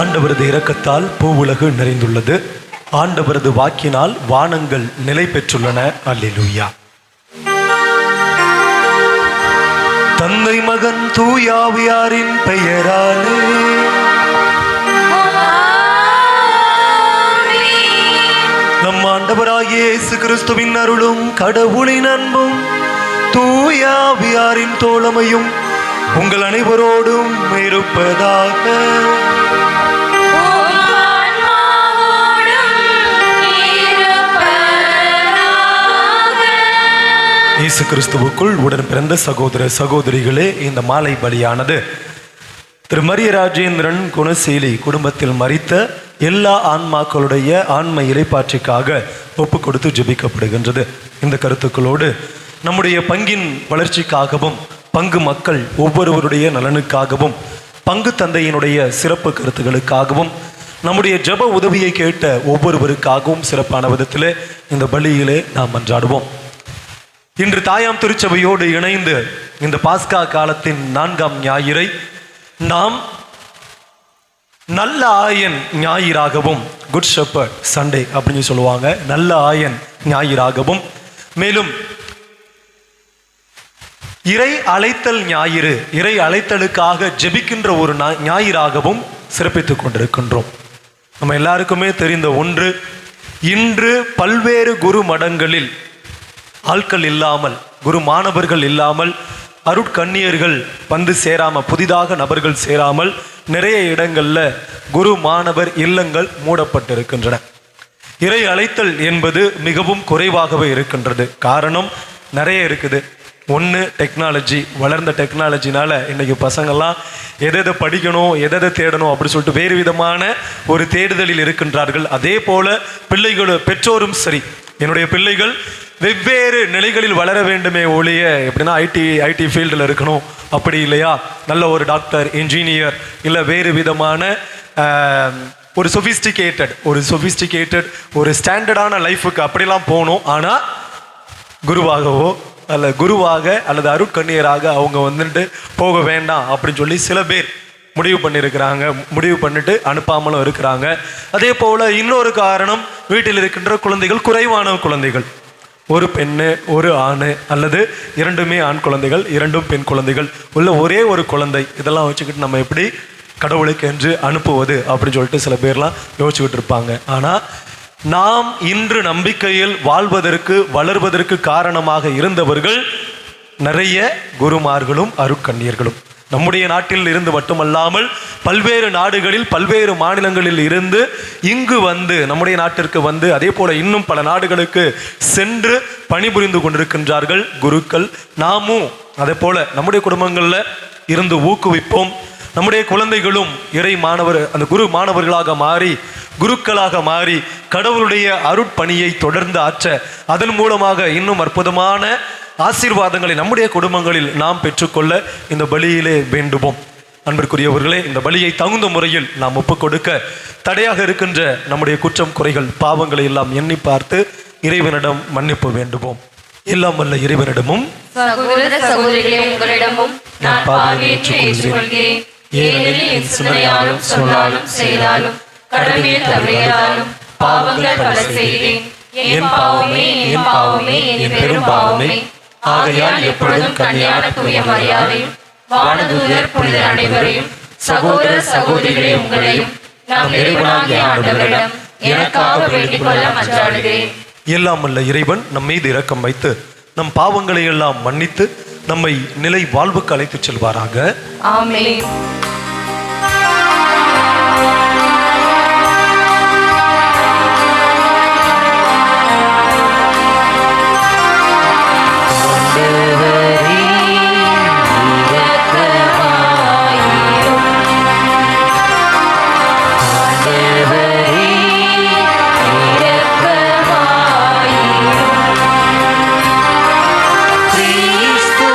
ஆண்டவரது இரக்கத்தால் பூவுலகு நிறைந்துள்ளது. ஆண்டவரது வாக்கினால் வானங்கள் நிலை பெற்றுள்ளன. அல்லேலூயா. தந்தை மகன் தூயாவியாரின் பெயராலே நம் ஆண்டவராகிய இயேசு கிறிஸ்துவின் அருளும் கடவுளின் அன்பும் தூயாவியாரின் தோழமையும் உங்கள் அனைவரோடும் இருப்பதாக. இயேசு கிறிஸ்துவுக்குள் உடன் பிறந்த சகோதர சகோதரிகளே, இந்த மாலை பலியானது திரு மரிய ராஜேந்திரன் குணசீலி குடும்பத்தில் மரித்த எல்லா ஆன்மாக்களுடைய ஆன்ம இறைப்பாற்றிக்காக ஒப்பு கொடுத்து ஜெபிக்கப்படுகின்றது. இந்த கருத்துக்களோடு நம்முடைய பங்கின் வளர்ச்சிக்காகவும் பங்கு மக்கள் ஒவ்வொருவருடைய நலனுக்காகவும் பங்கு தந்தையினுடைய சிறப்பு கருத்துக்களுக்காகவும் நம்முடைய ஜெப உதவியை கேட்ட ஒவ்வொருவருக்காகவும் சிறப்பான விதத்திலே இந்த பலியிலே நாம் மன்றாடுவோம். இன்று தாயாம் திருச்சபையோடு இணைந்து இந்த பாஸ்கா காலத்தின் 4ஆம் ஞாயிறை நாம் நல்ல ஆயன் ஞாயிறாகவும், குட் ஷெப்பர்ட் சண்டே அப்படின்னு சொல்லுவாங்க, நல்ல ஆயன் ஞாயிறாகவும், மேலும் இறை அழைத்தல் ஞாயிறு, இறை அழைத்தலுக்காக ஜெபிக்கின்ற ஒரு ஞாயிறாகவும் சிறப்பித்துக் கொண்டிருக்கின்றோம். நம்ம எல்லாருக்குமே தெரிந்த ஒன்று, இன்று பல்வேறு குரு மடங்களில் ஆட்கள் இல்லாமல், குரு மாணவர்கள் இல்லாமல், அருட்கண்ணியர்கள் வந்து சேராமல், புதிதாக நபர்கள் சேராமல் நிறைய இடங்கள்ல குரு மாணவர் இல்லங்கள் மூடப்பட்டிருக்கின்றன. இறை அழைத்தல் என்பது மிகவும் குறைவாகவே இருக்கின்றது. காரணம் நிறைய இருக்குது. ஒன்று, டெக்னாலஜி. வளர்ந்த டெக்னாலஜினால இன்னைக்கு பசங்கள்லாம் எதை படிக்கணும், எதை தேடணும் அப்படின்னு சொல்லிட்டு வேறு விதமான ஒரு தேடுதலில் இருக்கின்றார்கள். அதே போல பெற்றோரும் சரி, என்னுடைய பிள்ளைகள் வெவ்வேறு நிலைகளில் வளர வேண்டுமே ஒழிய, எப்படின்னா ஐடி ஃபீல்டில் இருக்கணும் அப்படி இல்லையா, நல்ல ஒரு டாக்டர், இன்ஜினியர், இல்லை வேறு விதமான ஒரு சொஃபிஸ்டிகேட்டட் ஒரு ஸ்டாண்டர்டான லைஃபுக்கு அப்படிலாம் போகணும். ஆனால் குருவாகவோ அல்லது அருட்கண்ணியராக அவங்க வந்துட்டு போக வேண்டாம் அப்படின்னு சொல்லி சில பேர் முடிவு பண்ணிட்டு அனுப்பாமலும் இருக்கிறாங்க. அதே போல இன்னொரு காரணம், வீட்டில் இருக்கின்ற குழந்தைகள் குறைவான குழந்தைகள், ஒரு பெண்ணு ஒரு ஆண் அல்லது இரண்டுமே ஆண் குழந்தைகள், இரண்டும் பெண் குழந்தைகள் உள்ள ஒரே ஒரு குழந்தை, இதெல்லாம் வச்சுக்கிட்டு நம்ம எப்படி கடவுளுக்கு என்று அனுப்புவது அப்படின்னு சொல்லிட்டு சில பேர்லாம் யோசிச்சுக்கிட்டு இருப்பாங்க. ஆனால் நாம் இன்று நம்பிக்கையில் வாழ்வதற்கு வளர்வதற்கு காரணமாக இருந்தவர்கள் நிறைய குருமார்களும் அருட்கண்ணியர்களும். நம்முடைய நாட்டில் இருந்து மட்டுமல்லாமல் பல்வேறு நாடுகளில் பல்வேறு மாநிலங்களில் இருந்து இங்கு வந்து நம்முடைய நாட்டிற்கு வந்து அதே போல இன்னும் பல நாடுகளுக்கு சென்று பணிபுரிந்து கொண்டிருக்கின்றார்கள் குருக்கள். நாமும் அதே போல நம்முடைய குடும்பங்களில் இருந்து ஊக்குவிப்போம். நம்முடைய குழந்தைகளும் இறை மாணவர், அந்த குரு மாணவர்களாக மாறி, குருக்களாக மாறி கடவுளுடைய அருட்பணியை தொடர்ந்து ஆற்ற, அதன் மூலமாக இன்னும் அற்புதமான ஆசீர்வாதங்களை நம்முடைய குடும்பங்களில் நாம் பெற்றுக்கொள்ள இந்த பலியிலே வேண்டுவோம். அன்பிற்குரியவர்களே, இந்த பலியை தகுந்த முறையில் நாம் ஒப்புக் கொடுக்க தடையாக இருக்கின்ற நம்முடைய குற்றம் குறைகள் பாவங்களை எல்லாம் எண்ணி பார்த்து இறைவனிடம் மன்னிப்பு வேண்டுவோம். எல்லாம் வல்ல இறைவனிடமும் சகோதர சகோதரிகளே உங்களிடமும் நான் பாவியை ஏற்றுக்கொள்கிறேன். ஏனெனில் என் சிந்தனையாலும் சொல்லாலும் செயலாலும் கடமையில் தவறியதாலும் பாவங்கள் பல செய்தேன். என் பாவமே என் பெரும் பாவமே. ஆகையால் எப்பொழுதும் கன்னியான தூய மரியாதையும் வானதூதர் புனிதர் அனைவரையும் சகோதர சகோதரிகளே உங்களையும் நாம் இறைவனாகிய ஆண்டவரிடம் எனக்காக வேண்டிக் கொள்ள மன்றாடுகிறேன். எல்லாம் வல்ல இறைவன் நம் மீது இரக்கம் வைத்து நம் பாவங்களை எல்லாம் மன்னித்து நம்மை நிலை வாழ்வுக்கு அழைத்துச் செல்வாராக. ஆமென். Cristo,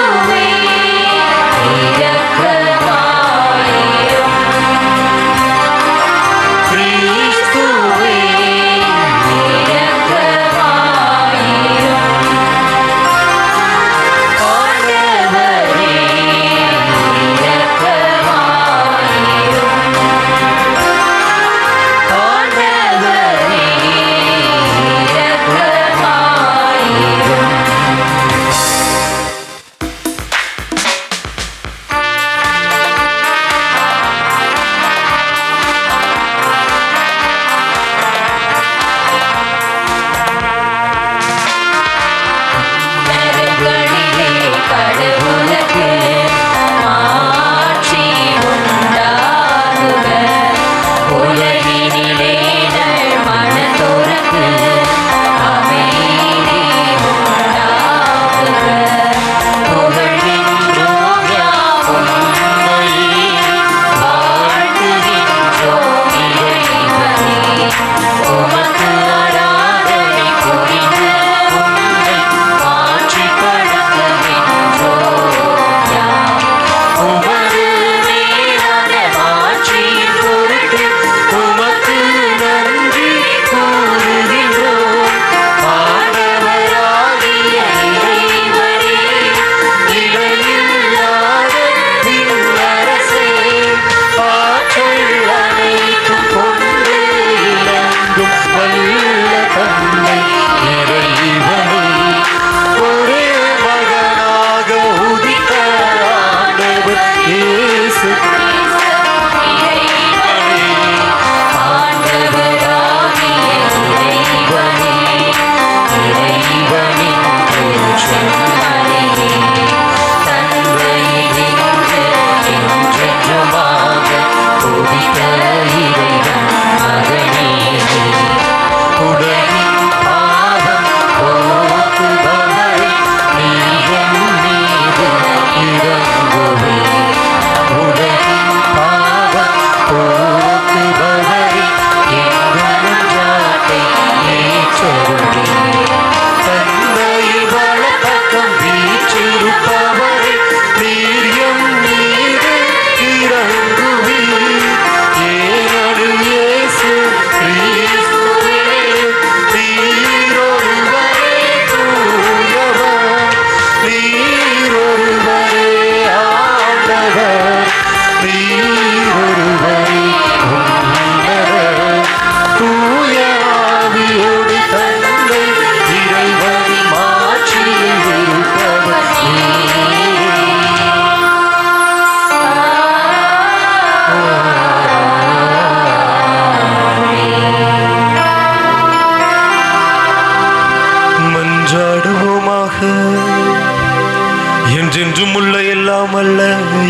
என்றென்றும் உள்ள எல்லாம் அல்ல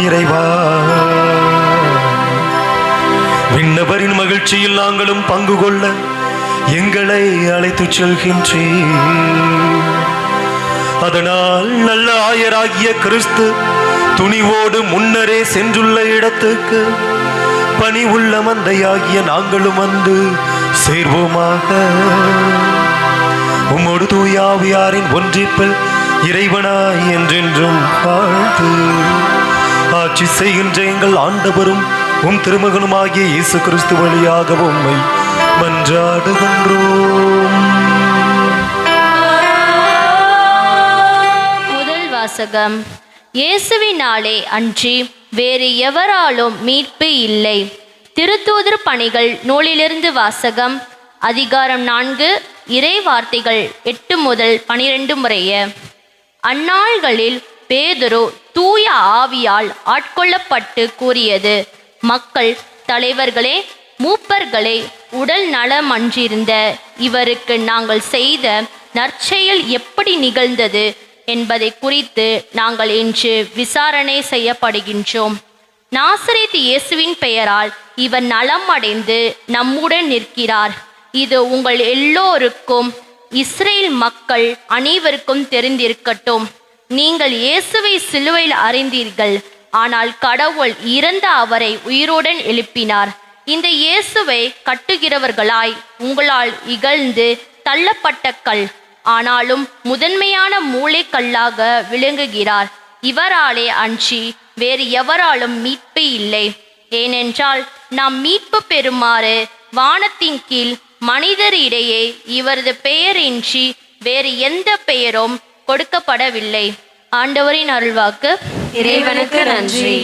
இறைவா, விண்ணவரின் மகிழ்ச்சியில் நாங்களும் பங்கு கொள்ள எங்களை அழைத்துச் செல்கின்றீர். அதனால் நல்ல ஆயராகிய கிறிஸ்து துணிவோடு முன்னரே சென்றுள்ள இடத்துக்கு பணி உள்ள மந்தையாகிய நாங்களும் வந்து சேர்வோமாக. உம்மோடு தூயாவியாரின் ஒன்றிப்பில் இறைவனாய் என்றென்றும் வாழ்ந்து ஆட்சி செய்கின்ற எங்கள் ஆண்டவரும் உம் திருமகனுமாகிய இயேசு கிறிஸ்து வழியாக உம்மை மன்றாடுகின்றோம். முதல் வாசகம். இயேசுவினாலே அன்றி வேறு எவராலும் மீட்பு இல்லை. திருத்தூதர் பணிகள் நூலிலிருந்து வாசகம். அதிகாரம் 4, இறை வார்த்தைகள் 8 முதல் 12 முறைய. அந்நாள்களில் பேதுரு தூய ஆவியால் ஆட்கொள்ளப்பட்டு கூறியது: மக்கள் தலைவர்களே, மூப்பர்களே, உடல் நலமன்றிருந்த இவருக்கு நாங்கள் செய்த நற்செயல் எப்படி நிகழ்ந்தது என்பதை குறித்து நாங்கள் இன்று விசாரணை செய்யப்படுகின்றோம். நாசரேத்து இயேசுவின் பெயரால் இவர் நலம் அடைந்து நம்முடன் நிற்கிறார். இது உங்கள் எல்லோருக்கும், இஸ்ரேல் மக்கள் அனைவருக்கும் தெரிந்திருக்கட்டும். நீங்கள் இயேசுவை சிலுவையில் அறிந்தீர்கள், ஆனால் கடவுள் இறந்த அவரை உயிருடன் எழுப்பினார். இந்த இயேசுவை கட்டுகிறவர்களாய் உங்களால் இகழ்ந்து தள்ளப்பட்ட கல், ஆனாலும் முதன்மையான மூளைக்கல்லாக விளங்குகிறார். இவராலே அன்றி வேறு எவராலும் மீட்பு இல்லை. ஏனென்றால் நாம் மீட்பு பெறுமாறு வானத்தின் கீழ் மனிதரிடையே இவரது பெயரின்றி வேறு எந்த பெயரும் கொடுக்கப்படவில்லை. ஆண்டவரின் அருள்வாக்கு. இறைவனுக்கு நன்றி.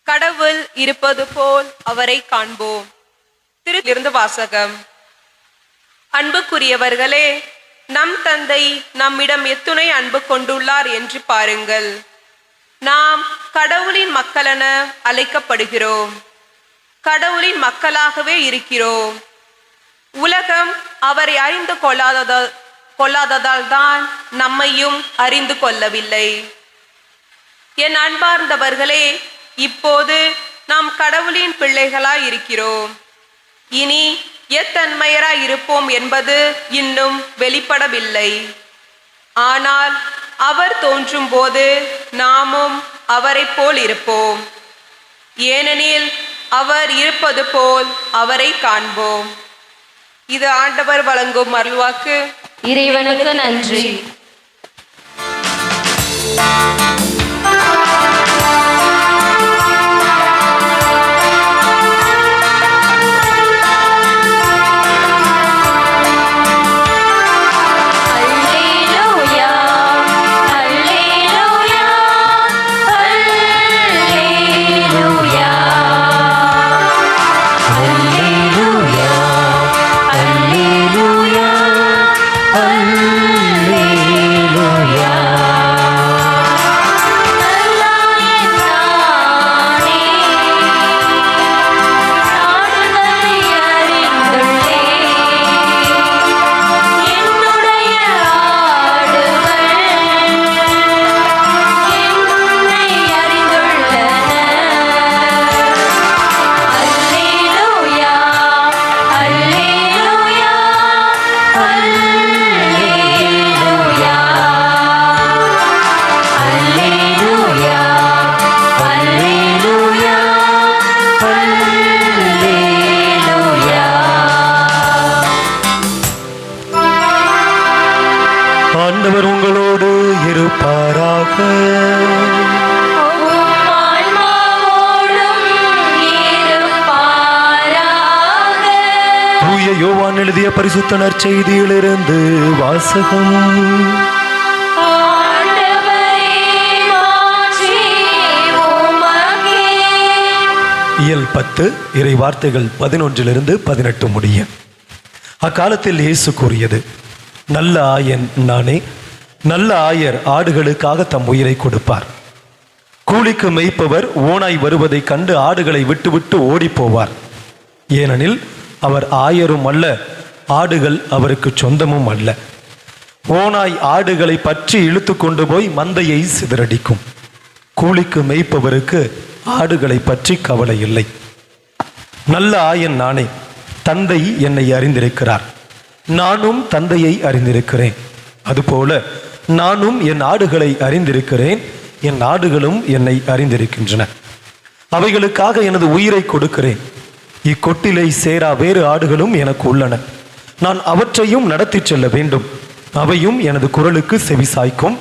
கடவுள் இருப்பது போல் அவரை காண்போம். திருத்திலிருந்து வாசகம். அன்புக்குரியவர்களே, நம் தந்தை நம்மிடம் எத்துணை அன்பு கொண்டுள்ளார் என்று பாருங்கள். நாம் கடவுளின் மக்களென அழைக்கப்படுகிறோம். கடவுளின் மக்களாகவே இருக்கிறோம். உலகம் அவரை அறிந்து கொள்ளாததால் தான் நம்மையும் அறிந்து கொள்ளவில்லை. என் அன்பார்ந்தவர்களே, இப்போது நாம் கடவுளின் பிள்ளைகளாய் இருக்கிறோம். இனி எத்தன்மையராய் இருப்போம் என்பது இன்னும் வெளிப்படவில்லை. ஆனால் அவர் தோன்றும் போது நாமும் அவரை போல் இருப்போம். ஏனெனில் அவர் இருப்பது போல் அவரை காண்போம். இது ஆண்டவர் வழங்கும் அருள்வாக்கு. இறைவனுக்கு நன்றி. ஆண்டவர் உங்களோடு இருப்பாராக. தூய யோவான் எழுதிய பரிசுத்த நற்செய்தியிலிருந்து வாசகம். இயல் 10 இறை வார்த்தைகள் 11 18 முடிய. அக்காலத்தில் இயேசு கூறியது, நல்ல ஆயன் நானே. நல்ல ஆயர் ஆடுகளுக்காக தம் உயிரை கொடுப்பார். கூலிக்கு மேய்ப்பவர் ஓனாய் வருவதை கண்டு ஆடுகளை விட்டுவிட்டு ஓடி போவார். ஏனெனில் அவர் ஆயரும் அல்ல, ஆடுகள் அவருக்கு சொந்தமும் அல்ல. ஓனாய் ஆடுகளை பற்றி இழுத்து கொண்டு போய் மந்தையை சிதறடிக்கும். கூலிக்கு மேய்ப்பவருக்கு ஆடுகளை பற்றி கவலை இல்லை. நல்ல ஆயன் நானே. தந்தை என்னை அறிந்திருக்கிறார், நானும் தந்தையை அறிந்திருக்கிறேன். அதுபோல நானும் என் ஆடுகளை அறிந்திருக்கிறேன், என் ஆடுகளும் என்னை அறிந்திருக்கின்றன. அவைகளுக்காக எனது உயிரை கொடுக்கிறேன். இக்கொட்டிலை சேரா வேறு ஆடுகளும் எனக்கு உள்ளன. நான் அவற்றையும் நடத்தி செல்ல வேண்டும். அவையும் எனது குரலுக்கு செவிசாய்க்கும்.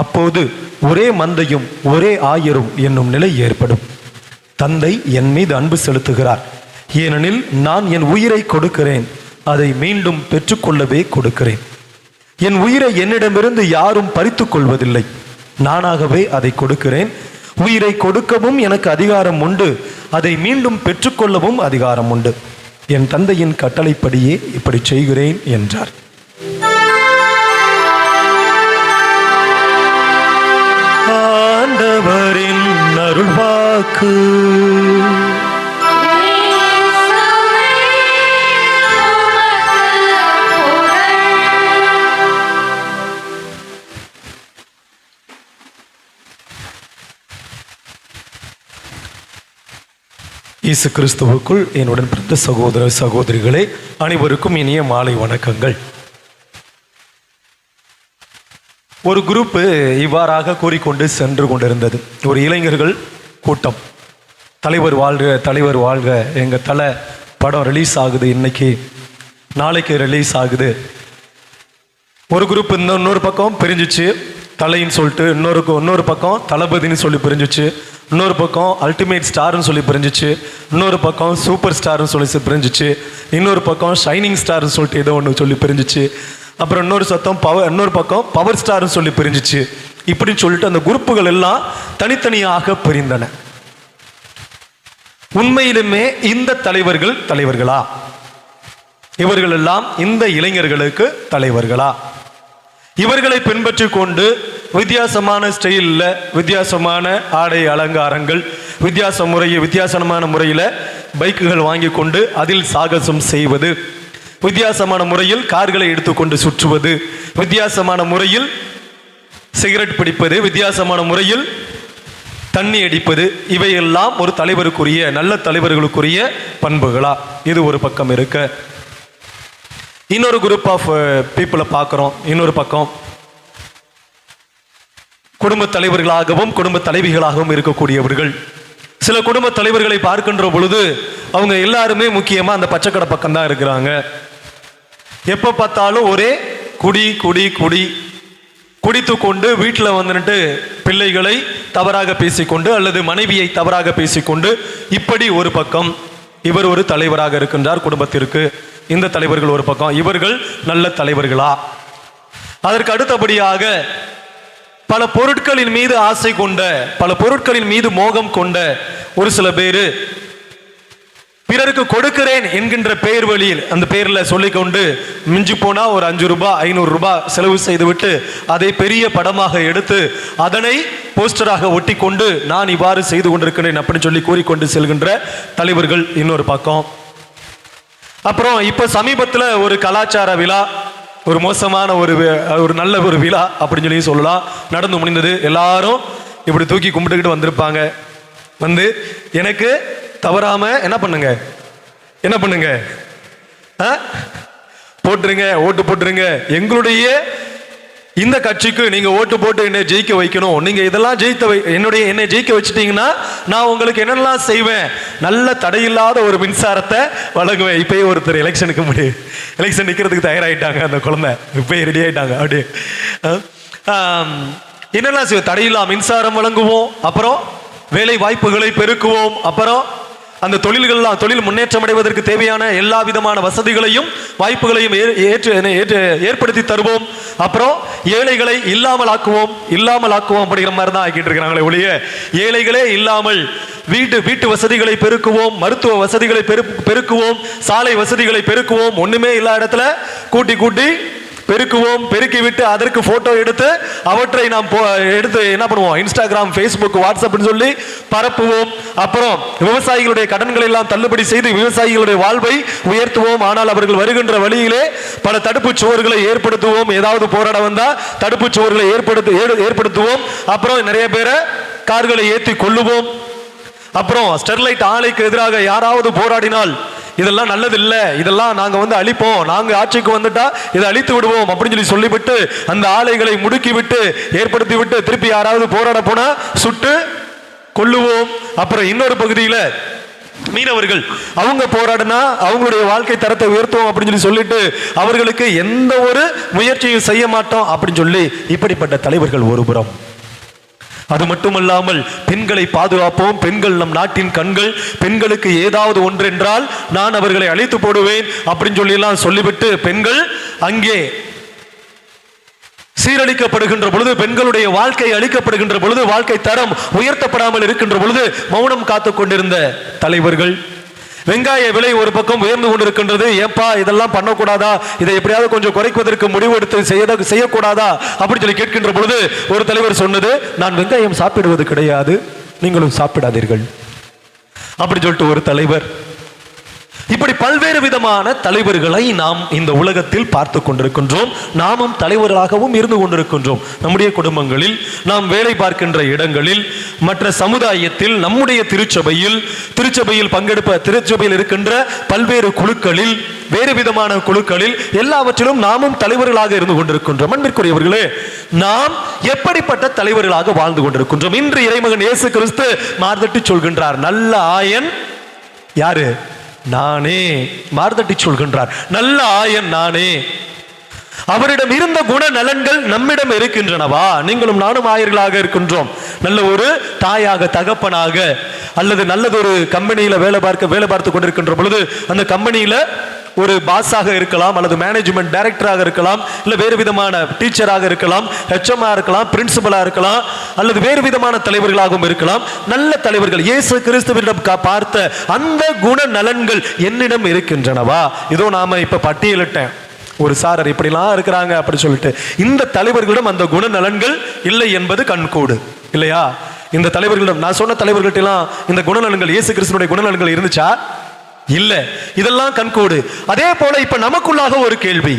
அப்போது ஒரே மந்தையும் ஒரே ஆயரும் என்னும் நிலை ஏற்படும். தந்தை என் மீது அன்பு செலுத்துகிறார். ஏனெனில் நான் என் உயிரை கொடுக்கிறேன், அதை மீண்டும் பெற்றுக்கொள்ளவே கொடுக்கிறேன். என் உயிரை என்னிடமிருந்து யாரும் பறித்துக் கொள்வதில்லை, நானாகவே அதை கொடுக்கிறேன். உயிரை கொடுக்கவும் எனக்கு அதிகாரம் உண்டு, அதை மீண்டும் பெற்றுக்கொள்ளவும் அதிகாரம் உண்டு. என் தந்தையின் கட்டளைப்படியே இப்படி செய்கிறேன் என்றார். ஆண்டவரின் அருள்வாக்கு. இயேசு கிறிஸ்துவுக்குள் என்னுடன் பிறந்த சகோதர சகோதரிகளே, அனைவருக்கும் இனிய மாலை வணக்கங்கள். ஒரு குரூப்பு இவ்வாறாக கூறிக்கொண்டு சென்று கொண்டிருந்தது. ஒரு இளைஞர்கள் கூட்டம். தலைவர் வாழ்க, தலைவர் வாழ்க, எங்கள் தலை படம் ரிலீஸ் ஆகுது, இன்னைக்கு நாளைக்கு ரிலீஸ் ஆகுது. ஒரு குரூப் இன்னொரு பக்கம் பிரிஞ்சிச்சு, தலைன்னு சொல்லிட்டு. இன்னொரு பக்கம் தளபதினு சொல்லி பிரிஞ்சிச்சு. இன்னொரு பக்கம் அல்டிமேட் ஸ்டார்னு சொல்லி பிரிஞ்சிச்சு. இன்னொரு பக்கம் சூப்பர் ஸ்டார்னு சொல்லி பிரிஞ்சிச்சு. இன்னொரு பக்கம் ஷைனிங் ஸ்டார்னு சொல்லிட்டு ஏதோ ஒன்று சொல்லி பிரிஞ்சிச்சு. அப்புறம் இன்னொரு பக்கம் பவர் ஸ்டார்னு சொல்லி பிரிஞ்சிச்சு. இப்படின்னு சொல்லிட்டு அந்த குரூப்புகள் எல்லாம் தனித்தனியாக பிரிந்தன. உண்மையிலுமே இந்த தலைவர்கள் தலைவர்களா? இவர்கள் எல்லாம் இந்த இளைஞர்களுக்கு தலைவர்களா? இவர்களை பின்பற்றி கொண்டு வித்தியாசமான ஸ்டைலில், வித்தியாசமான ஆடை அலங்காரங்கள், வித்தியாசமான முறையில் பைக்குகள் வாங்கி கொண்டு அதில் சாகசம் செய்வது, வித்தியாசமான முறையில் கார்களை எடுத்துக்கொண்டு சுற்றுவது, வித்தியாசமான முறையில் சிகரெட் பிடிப்பது, வித்தியாசமான முறையில் தண்ணி அடிப்பது, இவையெல்லாம் ஒரு தலைவருக்குரிய, நல்ல தலைவர்களுக்குரிய பண்புகளா? இது ஒரு பக்கம் இருக்க, இன்னொரு குரூப் ஆஃப் பீப்புளை பார்க்குறோம். இன்னொரு பக்கம் குடும்ப தலைவர்களாகவும் குடும்ப தலைவிகளாகவும் இருக்கக்கூடியவர்கள். சில குடும்ப தலைவர்களை பார்க்கின்ற பொழுது அவங்க எல்லாருமே முக்கியமா அந்த பச்சைக்கடை பக்கம் தான் இருக்கிறாங்க. எப்போ பார்த்தாலும் ஒரே குடி குடி குடி குடித்து கொண்டு வீட்டில் வந்துட்டு பிள்ளைகளை தவறாக பேசிக்கொண்டு அல்லது மனைவியை தவறாக பேசிக்கொண்டு, இப்படி ஒரு பக்கம் இவர் ஒரு தலைவராக இருக்கின்றார் குடும்பத்திற்கு. இந்த தலைவர்கள் ஒரு பக்கம். இவர்கள் நல்ல தலைவர்களா? அதற்கு அடுத்தபடியாக பல பொருட்களின் மீது ஆசை கொண்ட, பல பொருட்களின் மீது மோகம் கொண்ட ஒரு சில பேரு பிறருக்கு கொடுக்கிறேன் என்கின்ற பெயர் வழியில், அந்த பெயரில் சொல்லிக்கொண்டு மிஞ்சி போனா ஒரு 5 ரூபாய் 500 ரூபாய் செலவு செய்துவிட்டு அதை பெரிய படமாக எடுத்து அதனை போஸ்டராக ஒட்டி கொண்டு நான் இவ்வாறு செய்து கொண்டிருக்கிறேன் அப்படின்னு சொல்லி கூறிக்கொண்டு செல்கின்ற தலைவர்கள் இன்னொரு பக்கம். அப்புறம் இப்ப சமீபத்தில் ஒரு கலாச்சார விழா, ஒரு மோசமான ஒரு நல்ல ஒரு விழா அப்படின்னு சொல்லி சொல்லலாம், நடந்து முடிந்தது. எல்லாரும் இப்படி தூக்கி கும்பிட்டுக்கிட்டு வந்திருப்பாங்க. வந்து எனக்கு தவறாம என்ன பண்ணுங்க போட்டுருங்க, ஓட்டு போட்டுருங்க, எங்களுடைய இந்த கட்சிக்கு நீங்க ஓட்டு போட்டு என்னை ஜெயிக்க வைக்கணும், நீங்க இதெல்லாம் என்னை ஜெயிக்க வச்சுட்டீங்கன்னா நான் உங்களுக்கு என்னெல்லாம் செய்வேன், நல்ல தடையில்லாத ஒரு மின்சாரத்தை வழங்குவேன். இப்பயே ஒருத்தர் எலெக்ஷன் நிற்கிறதுக்கு தயாராகிட்டாங்க, அந்த குழந்தை இப்பயே ரெடி ஆயிட்டாங்க. அப்படியே என்னெல்லாம் செய்வோம்? தடையில்லா மின்சாரம் வழங்குவோம், அப்புறம் வேலை வாய்ப்புகளை பெருக்குவோம், அப்புறம் அந்த தொழில் முன்னேற்றம் அடைவதற்கு தேவையான எல்லா விதமான வசதிகளையும் வாய்ப்புகளையும் ஏற்படுத்தி தருவோம், அப்புறம் ஏழைகளை இல்லாமல் ஆக்குவோம் அப்படிங்கிற மாதிரி தான் ஆக்கிட்டு இருக்கிறாங்களே ஒழிய ஏழைகளே இல்லாமல் வீட்டு வசதிகளை பெருக்குவோம், மருத்துவ வசதிகளை பெருக்குவோம், சாலை வசதிகளை பெருக்குவோம், ஒண்ணுமே இல்லாத இடத்துல கூட்டி பெருக்குவோம், பெருக்கிவிட்டு அதற்கு போட்டோ எடுத்து அவற்றை நாம் எடுத்து என்ன பண்ணுவோம், இன்ஸ்டாகிராம், ஃபேஸ்புக், வாட்ஸ்அப்னு சொல்லி பரப்புவோம். அப்புறம் விவசாயிகளுடைய கடன்களை எல்லாம் தள்ளுபடி செய்து விவசாயிகளுடைய வாழ்வை உயர்த்துவோம். ஆனால் அவர்கள் வருகின்ற வழியிலே பல தடுப்பு சுவர்களை ஏற்படுத்துவோம். ஏதாவது போராட வந்தா தடுப்பு சுவர்களை ஏற்படுத்துவோம். அப்புறம் நிறைய பேரை கார்களை ஏற்றி கொள்ளுவோம். அப்புறம் ஸ்டெர்லைட் ஆலைக்கு எதிராக யாராவது போராடினால் இதெல்லாம் நல்லது இல்லை, இதெல்லாம் நாங்க அழிப்போம், நாங்க ஆட்சிக்கு வந்துட்டா இதை அழித்து விடுவோம் அப்படின்னு சொல்லிவிட்டு அந்த ஆலைகளை முடுக்கி விட்டு ஏற்படுத்தி விட்டு திருப்பி யாராவது போராட போனா சுட்டு கொல்லுவோம். அப்புறம் இன்னொரு பகுதியில் மீனவர்கள் அவங்க போராடினா அவங்களுடைய வாழ்க்கை தரத்தை உயர்த்துவோம் அப்படின்னு சொல்லிட்டு அவர்களுக்கு எந்த ஒரு முயற்சியும் செய்ய மாட்டோம் அப்படின்னு சொல்லி இப்படிப்பட்ட தலைவர்கள் ஒருபுறம். அது மட்டுமல்லாமல் பெண்களை பாதுகாப்போம், பெண்கள் நம் நாட்டின் கண்கள், பெண்களுக்கு ஏதாவது ஒன்றென்றால் நான் அவர்களை அழித்து போடுவேன் அப்படின்னு சொல்லி எல்லாம் சொல்லிவிட்டு பெண்கள் அங்கே சீரழிக்கப்படுகின்ற பொழுது, பெண்களுடைய வாழ்க்கை அளிக்கப்படுகின்ற பொழுது, வாழ்க்கை தரம் உயர்த்தப்படாமல் இருக்கின்ற பொழுது மௌனம் காத்து கொண்டிருந்த தலைவர்கள். வெங்காய விலை ஒரு பக்கம் உயர்ந்து கொண்டிருக்கின்றது. ஏப்பா இதெல்லாம் பண்ணக்கூடாதா, இதை எப்படியாவது கொஞ்சம் குறைப்பதற்கு முடிவெடுத்து செய்யக்கூடாதா அப்படின்னு சொல்லி கேட்கின்ற பொழுது ஒரு தலைவர் சொன்னது, நான் வெங்காயம் சாப்பிடுவது கிடையாது, நீங்களும் சாப்பிடாதீர்கள் அப்படி சொல்லிட்டு ஒரு தலைவர். இப்படி பல்வேறு விதமான தலைவர்களை நாம் இந்த உலகத்தில் பார்த்து கொண்டிருக்கின்றோம். நாமும் தலைவர்களாகவும் இருந்து கொண்டிருக்கின்றோம். நம்முடைய குடும்பங்களில், நாம் வேலை பார்க்கின்ற இடங்களில், மற்ற சமுதாயத்தில், நம்முடைய திருச்சபையில் திருச்சபையில் இருக்கின்ற பல்வேறு குழுக்களில், வேறு விதமான குழுக்களில் எல்லாவற்றிலும் நாமும் தலைவர்களாக இருந்து கொண்டிருக்கின்றோம். அன்பிற்குரியவர்களே, நாம் எப்படிப்பட்ட தலைவர்களாக வாழ்ந்து கொண்டிருக்கின்றோம்? இன்று இறைமகன் இயேசு கிறிஸ்து மார்தட்டி சொல்கின்றார், நல்ல ஆயன் யாரு? நானே. மார்தட்டி சொல்கின்றார், நல்ல ஆயன் நானே. அவரிடம் இருந்த குண நலன்கள் நம்மிடம் இருக்கின்றனவா? நீங்களும் நானும் ஆயர்களாக இருக்கின்றோம். நல்ல ஒரு தாயாக, தகப்பனாக, அல்லது நல்லதொரு கம்பெனியில வேலை பார்த்து கொண்டிருக்கின்ற பொழுது அந்த கம்பெனியில ஒரு பாஸாக இருக்கலாம், அல்லது மேனேஜ்மெண்ட் டைரக்டராக இருக்கலாம், இல்லை வேறு விதமான டீச்சராக இருக்கலாம், ஹெச்எம்ஆ இருக்கலாம், பிரின்சிபலா இருக்கலாம், அல்லது வேறு விதமான தலைவர்களாகவும் இருக்கலாம். நல்ல தலைவர்கள் இயேசு கிறிஸ்துவிடம் பார்த்த அந்த குண நலன்கள் என்னிடம் இருக்கின்றனவா? இதோ நாம இப்ப பட்டியலிட்டேன், ஒரு சாரர் இப்படிலாம் இருக்கிறாங்க அப்படி சொல்லிட்டு. இந்த தலைவர்களிடம் அந்த குண நலன்கள் இல்லை என்பது கண்கூடு இல்லையா? இந்த தலைவர்களிடம், நான் சொன்ன தலைவர்கள்ட்ட எல்லாம் இந்த குணநலன்கள், இயேசு கிறிஸ்துவினுடைய குணநலன்கள் இருந்துச்சா? இல்ல. இதெல்லாம் கண்கூடு. அதே போல இப்ப நமக்குள்ளாக ஒரு கேள்வி,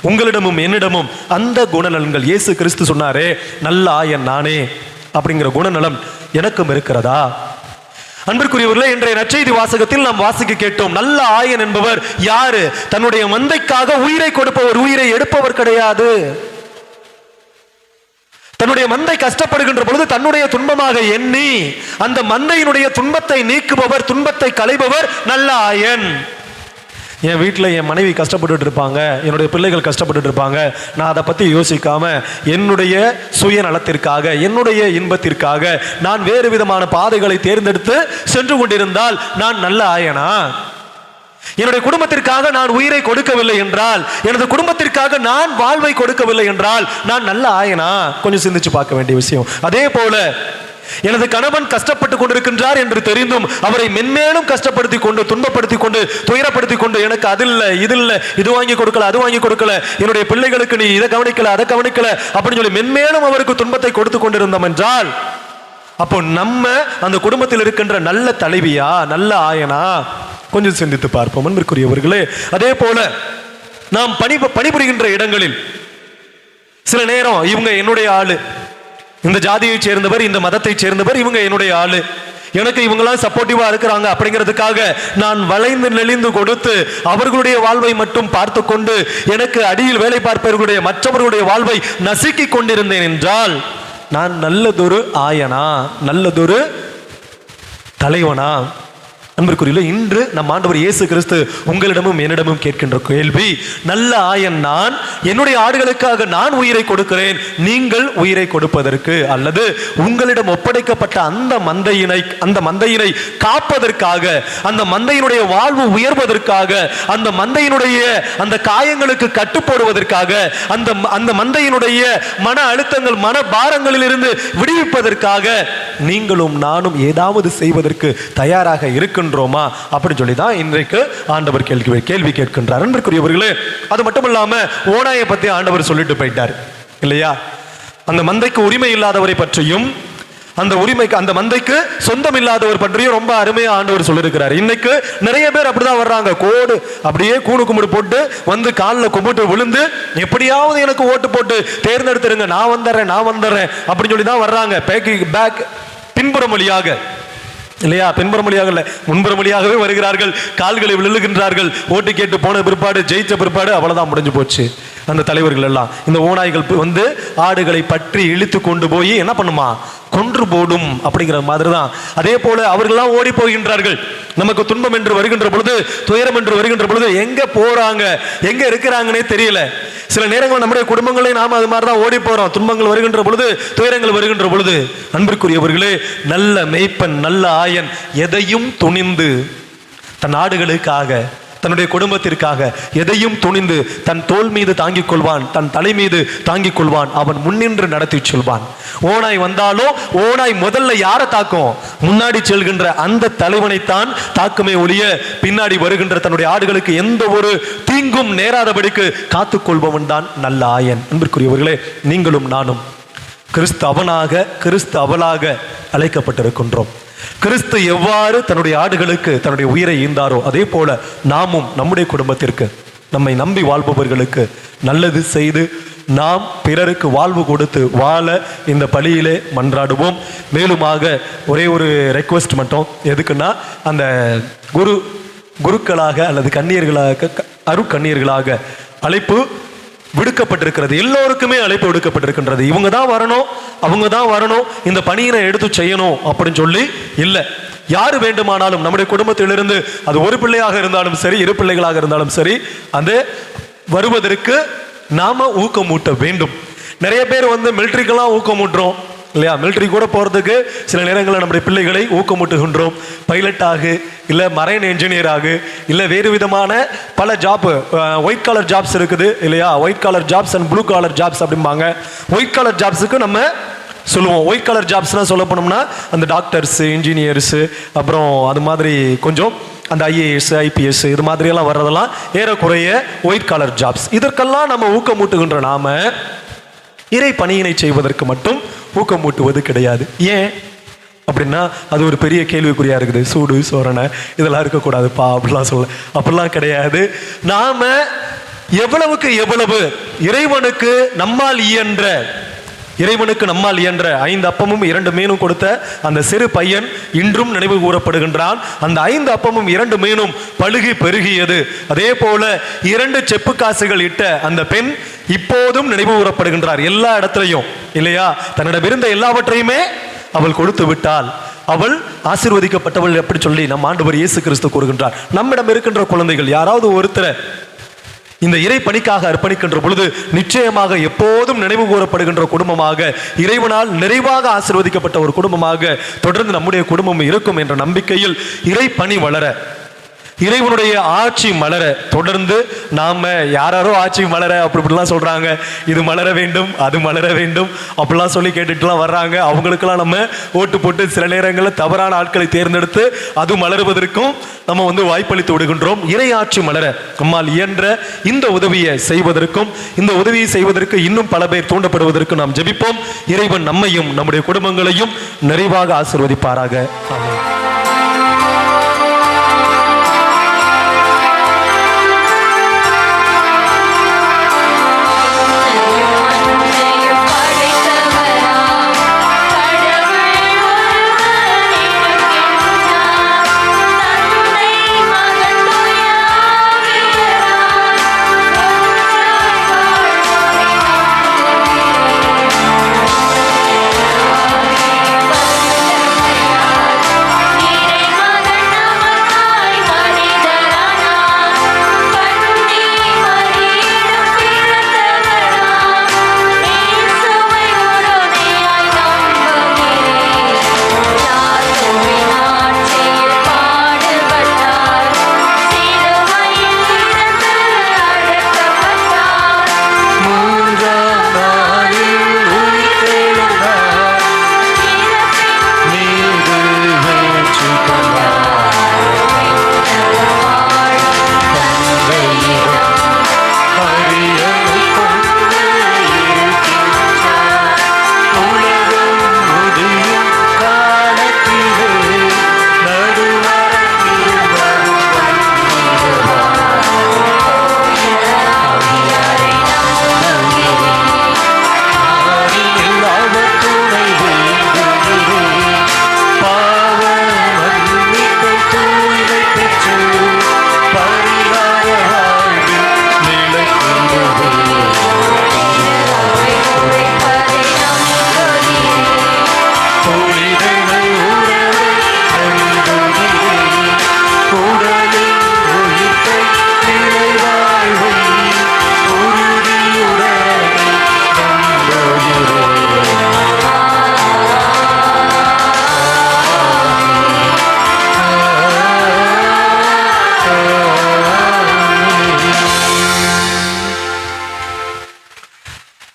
உங்களிடமும் என்னிடமும் அந்த குணநலன்கள், இயேசு கிறிஸ்து சொன்னாரே நல்ல ஆயன் நானே அப்படிங்கிற குணநலம் எனக்கும் இருக்கிறதா? அன்பிற்குரியவர்களே, இன்றைய நற்செய்தி வாசகத்தில் நாம் வாசிக்க கேட்டோம், நல்ல ஆயன் என்பவர் யாரு? தன்னுடைய மந்தைக்காக உயிரை கொடுப்பவர், உயிரை எடுப்பவர் கிடையாது. தன்னுடைய மந்தை கஷ்டப்படுகின்ற பொழுது தன்னுடைய துன்பமாக எண்ணி அந்த மந்தையினுடைய துன்பத்தை நீக்குபவர், துன்பத்தை களைபவர் நல்ல ஆயன். என் வீட்டில் என் மனைவி கஷ்டப்பட்டு இருப்பாங்க, என்னுடைய பிள்ளைகள் கஷ்டப்பட்டு இருப்பாங்க, நான் அதை பற்றி யோசிக்காம என்னுடைய சுயநலத்திற்காக, என்னுடைய இன்பத்திற்காக நான் வேறு விதமான பாதைகளை தேர்ந்தெடுத்து சென்று கொண்டிருந்தால் நான் நல்ல ஆயனா? என்னுடைய குடும்பத்திற்காக நான் உயிரை கொடுக்கவில்லை என்றால், எனது குடும்பத்திற்காக நான் வாழ்வை கொடுக்கவில்லை என்றால் நான் நல்ல ஆயனா? கொஞ்சம் சிந்திச்சு பார்க்க வேண்டிய விஷயம். அதே போல எனது கணவன் கஷ்டப்பட்டு கொண்டிருக்கின்றார் என்று தெரிந்தும் அவரை மென்மேலும் கஷ்டப்படுத்தி கொண்டு, துன்பப்படுத்தி கொண்டு, துயரப்படுத்தி கொண்டு, எனக்கு அது இல்லை, இது இல்லை, இது வாங்கி கொடுக்கல, அது வாங்கி கொடுக்கல, என்னுடைய பிள்ளைகளுக்கு நீ இதை கவனிக்கல, அதை கவனிக்கல அப்படின்னு சொல்லி மென்மேலும் அவருக்கு துன்பத்தை கொடுத்து கொண்டிருந்தோம் என்றால், அப்போ நம்ம அந்த குடும்பத்தில் இருக்கின்ற நல்ல தலைவியா, நல்ல ஆயனா? கொஞ்சம் சிந்தித்து பார்ப்போம் அன்பிற்குரியவர்களே. அதே போல நாம் பணிபுரிகின்ற இடங்களில் சில நேரம் இவங்க என்னுடைய ஆளு, இந்த ஜாதியை சேர்ந்தவர், இந்த மதத்தை சேர்ந்தவர், இவங்க என்னுடைய ஆளு, எனக்கு இவங்களாம் சப்போர்ட்டிவா இருக்கிறாங்க அப்படிங்கிறதுக்காக நான் வளைந்து நெளிந்து கொடுத்து அவர்களுடைய வாழ்வை மட்டும் பார்த்து கொண்டு எனக்கு அடியில் வேலை பார்ப்பவர்களுடைய மற்றவர்களுடைய வாழ்வை நசுக்கி கொண்டிருந்தேன் என்றால் நான் நல்லதொரு ஆயனா, நல்லதொரு தலைவனா? அன்பிற்குரியவர்களே, இன்று நம் ஆண்டவர் இயேசு கிறிஸ்து உங்களிடமும் என்னிடமும் கேட்கின்ற கேள்வி, நல்ல ஆயன் நான், என்னுடைய ஆடுகளுக்காக நான் உயிரை கொடுக்கிறேன், நீங்கள் உயிரை கொடுப்பதற்கு அல்லது உங்களிடம் ஒப்படைக்கப்பட்ட அந்த மந்தையினை காப்பதற்காக, அந்த மந்தையினுடைய வாழ்வு உயர்வதற்காக, அந்த மந்தையினுடைய அந்த காயங்களுக்கு கட்டுப்போடுவதற்காக, அந்த மந்தையினுடைய மன அழுத்தங்கள், மன பாரங்களில் இருந்து விடுவிப்பதற்காக நீங்களும் நானும் ஏதாவது செய்வதற்கு தயாராக இருக்கின்றோமா அப்படின்னு சொல்லி தான் இன்றைக்கு ஆண்டவர் கேள்வி கேட்கின்றார். அன்பிற்குரியவர்களே, அது மட்டும் இல்லாம ஓநாயை பத்தி ஆண்டவர் சொல்லிட்டு போயிட்டார் இல்லையா? அந்த மந்தைக்கு உரிமை இல்லாதவரை பற்றியும், அந்த மந்தைக்கு சொந்தம் இல்லாதவர் பற்றியும் ரொம்ப அருமையா ஆண்டவர் சொல்லியிருக்கிறார். இன்னைக்கு நிறைய பேர் அப்படிதான் வர்றாங்க, கோடு அப்படியே கூணு கும்பிடு போட்டு வந்து காலில் கும்பிட்டு விழுந்து எப்படியாவது எனக்கு ஓட்டு போட்டு தேர்ந்தெடுத்துருங்க, நான் வந்துடுறேன் அப்படின்னு சொல்லி தான் வர்றாங்க. பேக் பின்புறம் வழியாக இல்லையா? பின்புறம் வழியாக இல்லை, முன்புறம் வழியாகவே வருகிறார்கள், கால்களை விழுகின்றார்கள். ஓட்டு கேட்டு போன பிற்பாடு, ஜெயிச்ச பிற்பாடு அவ்வளவுதான், முடிஞ்சு போச்சு. அந்த தலைவர்கள் எல்லாம் இந்த ஓநாய்கள் வந்து ஆடுகளை பற்றி இழுத்து கொண்டு போய் என்ன பண்ணுமா? கொன்று போடும் அப்படிங்கிற மாதிரி தான். அதே போல அவர்கள்லாம் ஓடி போகின்றார்கள். நமக்கு துன்பம் என்று வருகின்ற பொழுது, துயரம் என்று வருகின்ற பொழுது எங்க போறாங்க, எங்க இருக்கிறாங்கன்னே தெரியல. சில நேரங்கள் நம்முடைய குடும்பங்களை நாம் அது மாதிரி தான் ஓடி போறோம், துன்பங்கள் வருகின்ற பொழுது, துயரங்கள் வருகின்ற பொழுது. அன்பிற்குரியவர்களே, நல்ல மேய்ப்பன், நல்ல ஆயன் எதையும் துணிந்து தன் ஆடுகளுக்காக, தன்னுடைய குடும்பத்திற்காக எதையும் துணிந்து தன் தோள் மீது தாங்கிக் கொள்வான், தன் தலை மீது தாங்கிக் கொள்வான். அவன் முன்னின்று நடத்தி சொல்வான். ஓநாய் வந்தாலும் ஓநாய் முதல்ல யாரை தாக்கும்? முன்னாடி செல்கின்ற அந்த தலைவனைத்தான் தாக்குமே ஒழிய பின்னாடி வருகின்ற தன்னுடைய ஆடுகளுக்கு எந்த ஒரு தீங்கும் நேராதபடிக்கு காத்துக்கொள்பவன் தான் நல்ல ஆயன். அன்பிற்குரியவர்களே, நீங்களும் நானும் கிறிஸ்து அவளாக அழைக்கப்பட்டிருக்கின்றோம். கிறிஸ்து எவ்வாறு தன்னுடைய ஆடுகளுக்கு தன்னுடைய உயிரை ஈந்தாரோ அதே போல நாமும் நம்முடைய குடும்பத்திற்கு, நம்மை நம்பி வாழ்பவர்களுக்கு நல்லது செய்து நாம் பிறருக்கு வாழ்வு கொடுத்து வாழ இந்த பலியிலே மன்றாடுவோம். மேலுமாக ஒரே ஒரு ரெக்வெஸ்ட் மட்டும், எதுக்குன்னா அந்த குருக்களாக அல்லது கன்னியர்களாக, அருட்கன்னியர்களாக அழைப்பு விடுக்கப்பட்டிருக்கிறது. எல்லோருக்குமே அழைப்பு விடுக்கப்பட்டிருக்கின்றது. இவங்க தான் வரணும், அவங்க தான் வரணும், இந்த பணியினை எடுத்து செய்யணும் அப்படின்னு சொல்லி இல்லை. யாரு வேண்டுமானாலும் நம்முடைய குடும்பத்திலிருந்து, அது ஒரு பிள்ளையாக இருந்தாலும் சரி, இரு பிள்ளைகளாக இருந்தாலும் சரி, அந்த வருவதற்கு நாம ஊக்கமூட்ட வேண்டும். நிறைய பேர் வந்து மிலிட்ரிக்கெல்லாம் ஊக்கமூட்டுறோம், இல்லையா? மிலிட்டரி கூட போகிறதுக்கு சில நேரங்களில் நம்முடைய பிள்ளைகளை ஊக்கமூட்டுகின்றோம். பைலட்டாக, இல்லை மரைன் என்ஜினியராக, இல்லை வேறு விதமான பல ஜாப்பு, ஒயிட் காலர் ஜாப்ஸ் இருக்குது இல்லையா? White collar jobs and blue collar jobs அப்படிம்பாங்க. ஒயிட் காலர் ஜாப்ஸுக்கு நம்ம சொல்லுவோம். ஒயிட் கலர் ஜாப்ஸ்லாம் சொல்ல போனோம்னா அந்த டாக்டர்ஸு, இன்ஜினியர்ஸு, அப்புறம் அது மாதிரி கொஞ்சம் அந்த ஐஏஎஸ், ஐபிஎஸ் இது மாதிரியெல்லாம் வர்றதெல்லாம் ஏறக்குறைய ஒயிட் காலர் ஜாப்ஸ். இதற்கெல்லாம் நம்ம ஊக்கமூட்டுகின்ற நாம இறை பணியினை செய்வதற்கு மட்டும் ஊக்கமூட்டுவது கிடையாது. ஏன் அப்படின்னா அது ஒரு பெரிய கேள்விக்குறியா இருக்குது. சூடு சோரணை இதெல்லாம் இருக்கக்கூடாதுப்பா அப்படிலாம் அப்படிலாம் கிடையாது. நாம எவ்வளவுக்கு எவ்வளவு இறைவனுக்கு நம்மால் இயன்ற 5 அப்பமும் 2 மீனும் கொடுத்த அந்த சிறு பையன் இன்றும் நினைவு கூறப்படுகின்றான். அந்த 5 அப்பமும் 2 மீனும் பழுகி பெருகியது. அதே போல 2 செப்பு காசுகள் இட்ட அந்த பெண் இப்போதும் நினைவு கூறப்படுகின்றார் எல்லா இடத்திலையும் இல்லையா? தன்னிடம் இருந்த எல்லாவற்றையுமே அவள் கொடுத்து விட்டாள். அவள் ஆசீர்வதிக்கப்பட்டவள் எப்படி சொல்லி நம் ஆண்டவர் இயேசு கிறிஸ்து கூறுகின்றார். நம்மிடம் இருக்கின்ற குழந்தைகள் யாராவது ஒருத்தரை இந்த இறை பணிக்காக அர்ப்பணிக்கின்ற பொழுது நிச்சயமாக எப்போதும் நினைவு கூறப்படுகின்ற குடும்பமாக, இறைவனால் நிறைவாக ஆசீர்வதிக்கப்பட்ட ஒரு குடும்பமாக தொடர்ந்து நம்முடைய குடும்பம் இருக்கும் என்ற நம்பிக்கையில் இறை பணி வளர, இறைவனுடைய ஆட்சி மலர, தொடர்ந்து நாம யாரோ ஆட்சி மலர அப்படிலாம் சொல்றாங்க, இது மலர வேண்டும், அது மலர வேண்டும் அப்படிலாம் சொல்லி கேட்டுட்டுலாம் வர்றாங்க. அவங்களுக்கெல்லாம் நம்ம ஓட்டு போட்டு சில நேரங்களில் தவறான ஆட்களை தேர்ந்தெடுத்து அது மலருவதற்கும் நம்ம வாய்ப்பளித்து விடுகின்றோம். இறை ஆட்சி மலர நம்மால் இயன்ற இந்த உதவியை செய்வதற்கும், இந்த உதவியை செய்வதற்கு இன்னும் பல பேர் தூண்டப்படுவதற்கும் நாம் ஜெபிப்போம். இறைவன் நம்மையும் நம்முடைய குடும்பங்களையும் நிறைவாக ஆசீர்வதிப்பாராக. ஆமென்.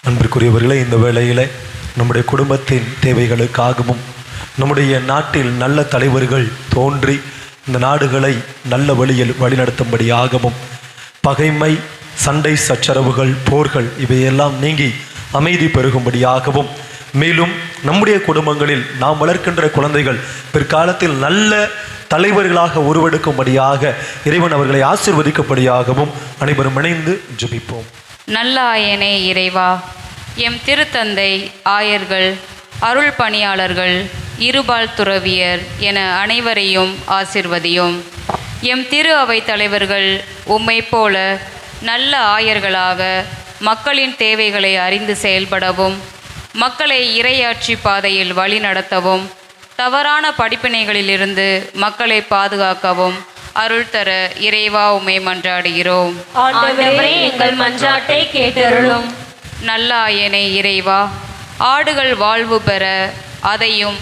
அன்பிற்குரியவர்களே, இந்த வேளையிலே நம்முடைய குடும்பத்தின் தேவைகளுக்காகவும், நம்முடைய நாட்டில் நல்ல தலைவர்கள் தோன்றி இந்த நாடுகளை நல்ல வழியில் வழிநடத்தும்படியாகவும், பகைமை, சண்டை சச்சரவுகள், போர்கள் இவையெல்லாம் நீங்கி அமைதி பெருகும்படியாகவும், மேலும் நம்முடைய குடும்பங்களில் நாம் வளர்க்கின்ற குழந்தைகள் பிற்காலத்தில் நல்ல தலைவர்களாக உருவெடுக்கும்படியாக இறைவன் அவர்களை ஆசீர்வதிக்கும்படியாகவும் அனைவரும் இணைந்து ஜெபிப்போம். நல்ல ஆயனே இறைவா, எம் திருத்தந்தை, ஆயர்கள், அருள் பணியாளர்கள், இருபால் துறவியர் என அனைவரையும் ஆசிர்வதியும். எம் திரு அவை தலைவர்கள் உம்மை போல நல்ல ஆயர்களாக மக்களின் தேவைகளை அறிந்து செயல்படவும், மக்களை இறையாட்சி பாதையில் வழி நடத்தவும், தவறான படிப்பினைகளிலிருந்து மக்களை பாதுகாக்கவும் அருள் தர இறைவா உம்மை மன்றாடுகிறோம். ஆண்டவரே, எங்கள் மன்றாட்டை கேட்டருளும். நல்ல ஆயனே இறைவா, ஆடுகள் வாழ்வு பெற அதையும்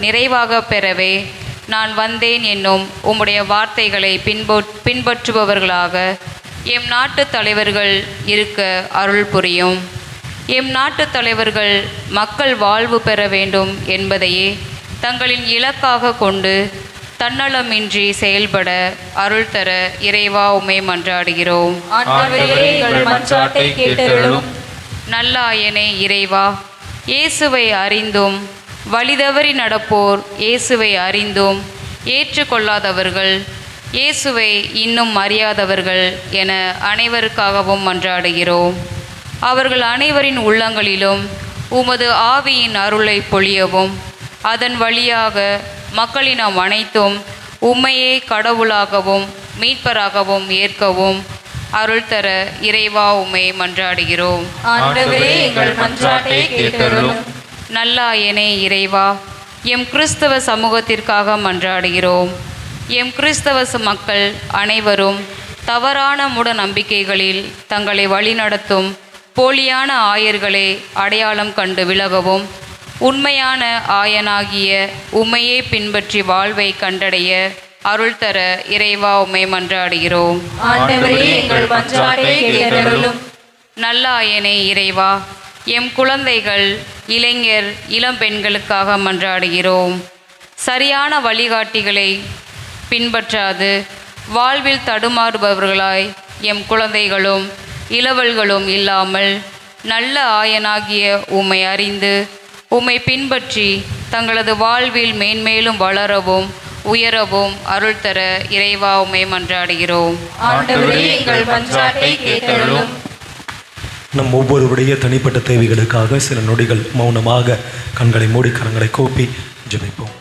நிறைவாக பெறவே நான் வந்தேன் என்னும் உம்முடைய வார்த்தைகளை பின்பற்றுபவர்களாக எம் நாட்டு தலைவர்கள் இருக்க அருள் புரியும். எம் நாட்டு தலைவர்கள் மக்கள் வாழ்வு பெற வேண்டும் என்பதையே தங்களின் இலக்காக கொண்டு தன்னலமின்றி செயல்பட அருள் தர இறைவா உம்மை மன்றாடுகிறோம். நல்லாயனே இறைவா, இயேசுவை அறிந்தும் வழிதவறி நடப்போர் இயேசுவை அறிந்தும் ஏற்றுக்கொள்ளாதவர்கள், இயேசுவை இன்னும் அறியாதவர்கள் என அனைவருக்காகவும் மன்றாடுகிறோம். அவர்கள் அனைவரின் உள்ளங்களிலும் உமது ஆவியின் அருளை பொழியவும், அதன் வழியாக மக்களினம் அனைத்தும் உம்மையே கடவுளாகவும் மீட்பராகவும் ஏற்கவும் அருள் தர இறைவா உம்மை மன்றாடுகிறோம். நல்லாயனே இறைவா, எம் கிறிஸ்தவ சமூகத்திற்காக மன்றாடுகிறோம். எம் கிறிஸ்தவ மக்கள் அனைவரும் தவறான மூட நம்பிக்கைகளில் தங்களை வழிநடத்தும் போலியான ஆயர்களை அடையாளம் கண்டு விலகவும், உண்மையான ஆயனாகிய உம்மையே பின்பற்றி வாழ்வை கண்டடைய அருள் தர இறைவா உம்மை மன்றாடுகிறோம். நல்லாயனே இறைவா, எம் குழந்தைகள், இளைஞர், இளம்பெண்களுக்காக மன்றாடுகிறோம். சரியான வழிகாட்டிகளை பின்பற்றாது வாழ்வில் தடுமாறுபவர்களாய் எம் குழந்தைகளும் இளவல்களும் இல்லாமல் நல்ல ஆயனாகிய உம்மை அறிந்து உம்மை பின்பற்றி தங்களது வாழ்வில் மேன்மேலும் வளரவும் உயரவும் அருள் தர இறைவா உம்மை மன்றாடுகிறோம். நம் ஒவ்வொருவருடைய தனிப்பட்ட தேவைகளுக்காக சில நொடிகள் மௌனமாக கண்களை மூடி கரங்களை கூப்பி ஜெபிப்போம்.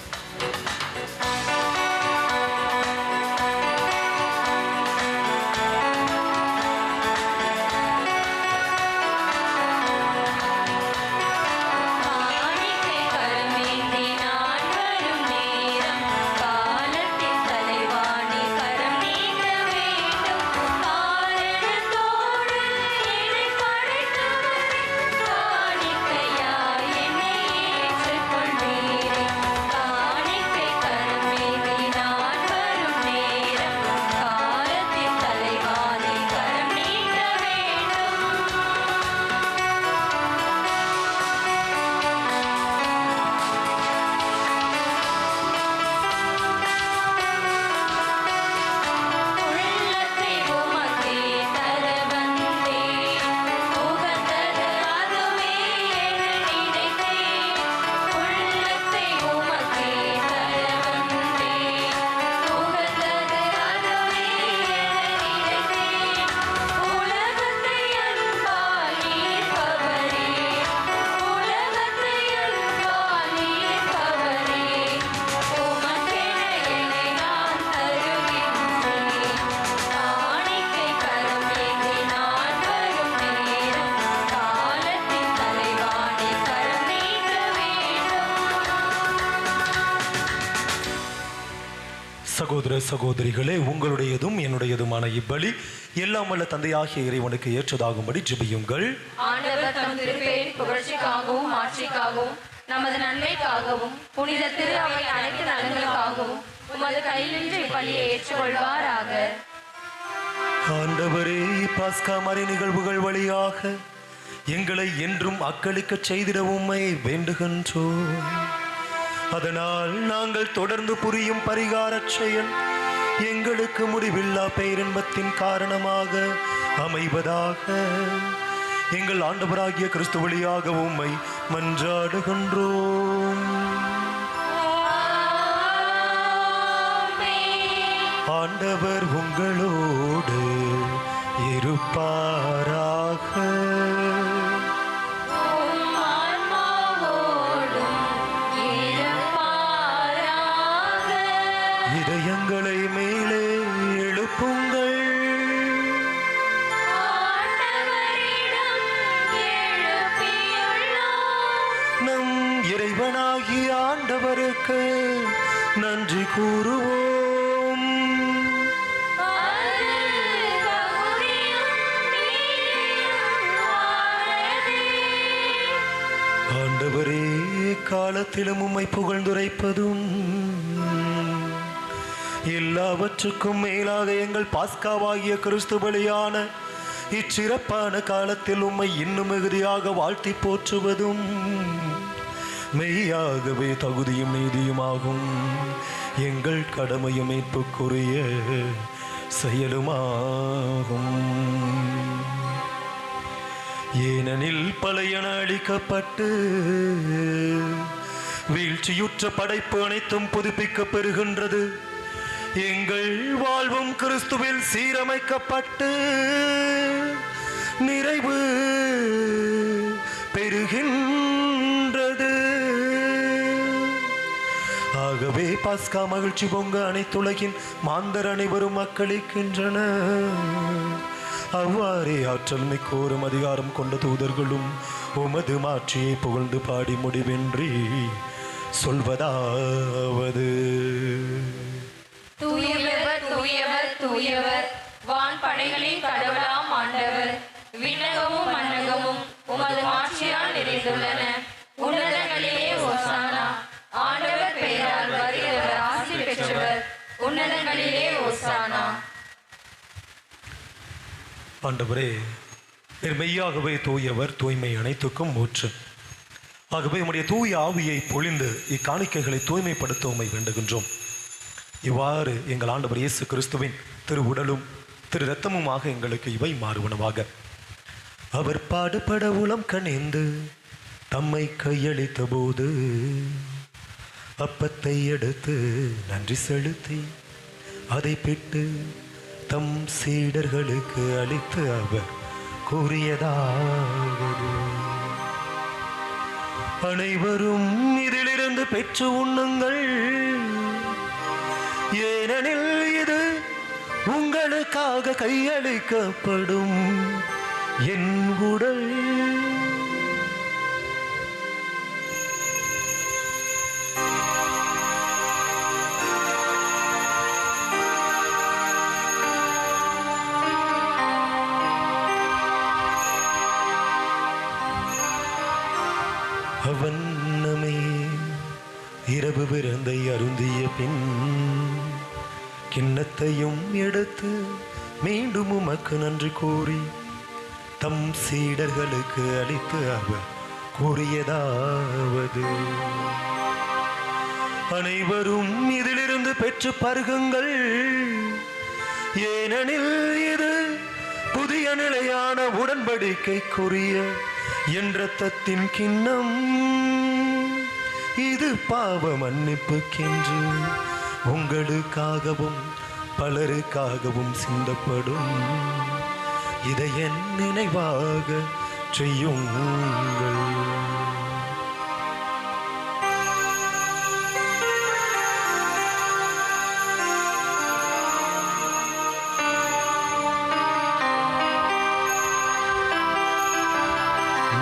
சகோதர சகோதரிகளே, உங்களுடையதும் என்னுடையதுமான இப்பலி எல்லாம் வல்ல தந்தையாகிய இறைவனுக்கு ஏற்றதாகும்படி ஜெபியுங்கள். ஆண்டவர் தம் திருப்பெயரின் புகழ்ச்சிக்காகவும் ஆட்சிக்காகவும் நமது நன்மைக்காகவும் புனித திரு அவை அனைத்து நலன்களுக்காகவும் உமது கையிலிருந்து இப்பலியை ஏற்றுக்கொள்வாராக. ஆண்டவரே, பாஸ்கா மறை நிகழ்வுகள் வழியாக எங்களை என்றும் அக்களிக்க செய்திட உம்மை வேண்டுகின்றோம். அதனால் நாங்கள் தொடர்ந்து புரியும் பரிகாரச் செயல் எங்களுக்கு முடிவில்லா பேரின்பத்தின் காரணமாக அமைவதாக. எங்கள் ஆண்டவராகிய கிறிஸ்து வழியாக உம்மை மன்றாடுகின்றோம். ஆண்டவர் உங்களோடு இருப்பாராக. இதயங்களை மேலே எழுப்புங்கள். நம் இறைவனாகிய ஆண்டவருக்கு நன்றி கூறுவோம். எக்காலத்திலும் உம்மை புகழ்ந்துரைப்பதும் எல்லாவற்றுக்கும் மேலாக எங்கள் பாஸ்காவாகிய கிறிஸ்து பலியான இச்சிறப்பான காலத்தில் உம்மை இன்னும் மிகுதியாக வாழ்த்தி போற்றுவதும் மெய்யாகவே தகுதியும் நீதியுமாகும். எங்கள் கடமையும் மீட்புக்குரிய செயலுமாகும். ஏனெனில் பழையன அழிக்கப்பட்டு வீழ்ச்சியுற்ற படைப்பு அனைத்தும் புதுப்பிக்கப் பெறுகின்றது. எங்கள் வாழ்வும் கிறிஸ்துவில் சீரமைக்கப்பட்டு நிறைவு பெறுகின்றது. ஆகவே பாஸ்கா மகிழ்ச்சி பொங்க அனைத்துலகின் மாந்தர் அனைவரும் மக்களிக்கின்றன. அவ்வாறே ஆற்றல் மிக்கோரும் அதிகாரம் கொண்ட தூதர்களும் உமது மாட்சியை புகழ்ந்து பாடி முடிவின்றி சொல்வதாவது: தூயவர் தூயவர் தூயவர், வான் படைகளின் கடவுளாம் ஆண்டவர். விண்ணகமும் மண்ணகமும் உமது மாட்சியால் நிறைந்துள்ளன. உன்னதங்களிலே ஓசானா. ஆண்டவர் பெயரால் வருகிறவர் ஆசி பெற்றவர். உன்னதங்களிலே ஓசானா. ஆண்டவரே, மெய்யாகவே தூயவர், தூய்மை அனைத்துக்கும் ஊற்று. ஆகவே உம்முடைய தூய ஆவியை பொழிந்து இக்காணிக்கைகளை தூய்மைப்படுத்த உம்மை வேண்டுகின்றோம். இவ்வாறு எங்கள் ஆண்டவர் இயேசு கிறிஸ்துவின் திரு உடலும் திரு இரத்தமுமாக எங்களுக்கு இவை மாறுவனவாக. அவர் பாடுபட உளம் கனிந்து தம்மை கையளித்த போது அப்பத்தை எடுத்து நன்றி செலுத்தி அதை பிட்டு தம் சீடர்களுக்கு அளித்து அவர் கூறியதாவது: அனைவரும் இதிலிருந்து பெற்று உண்ணுங்கள், ஏனெனில் இது உங்களுக்காக கையளிக்கப்படும் என் உடல். அவன்னமே இரவு விருந்தை அருந்திய பின் கிண்ணத்தையும் எடுத்து மீண்டும் உமக்கு நன்றி கூறி தம் சீடர்களுக்கு அளித்து அவர் கூறியதாவது: அனைவரும் இதிலிருந்து பெற்று பருகுங்கள், ஏனெனில் இது புதிய நிலையான உடன்படிக்கைக்குரிய என் இரத்தத்தின் கிண்ணம். இது பாவ மன்னிப்புக்கென்று உங்களுக்காகவும் பலருக்காகவும் சிந்தப்படும். இதை என் நினைவாக செய்யுங்கள்.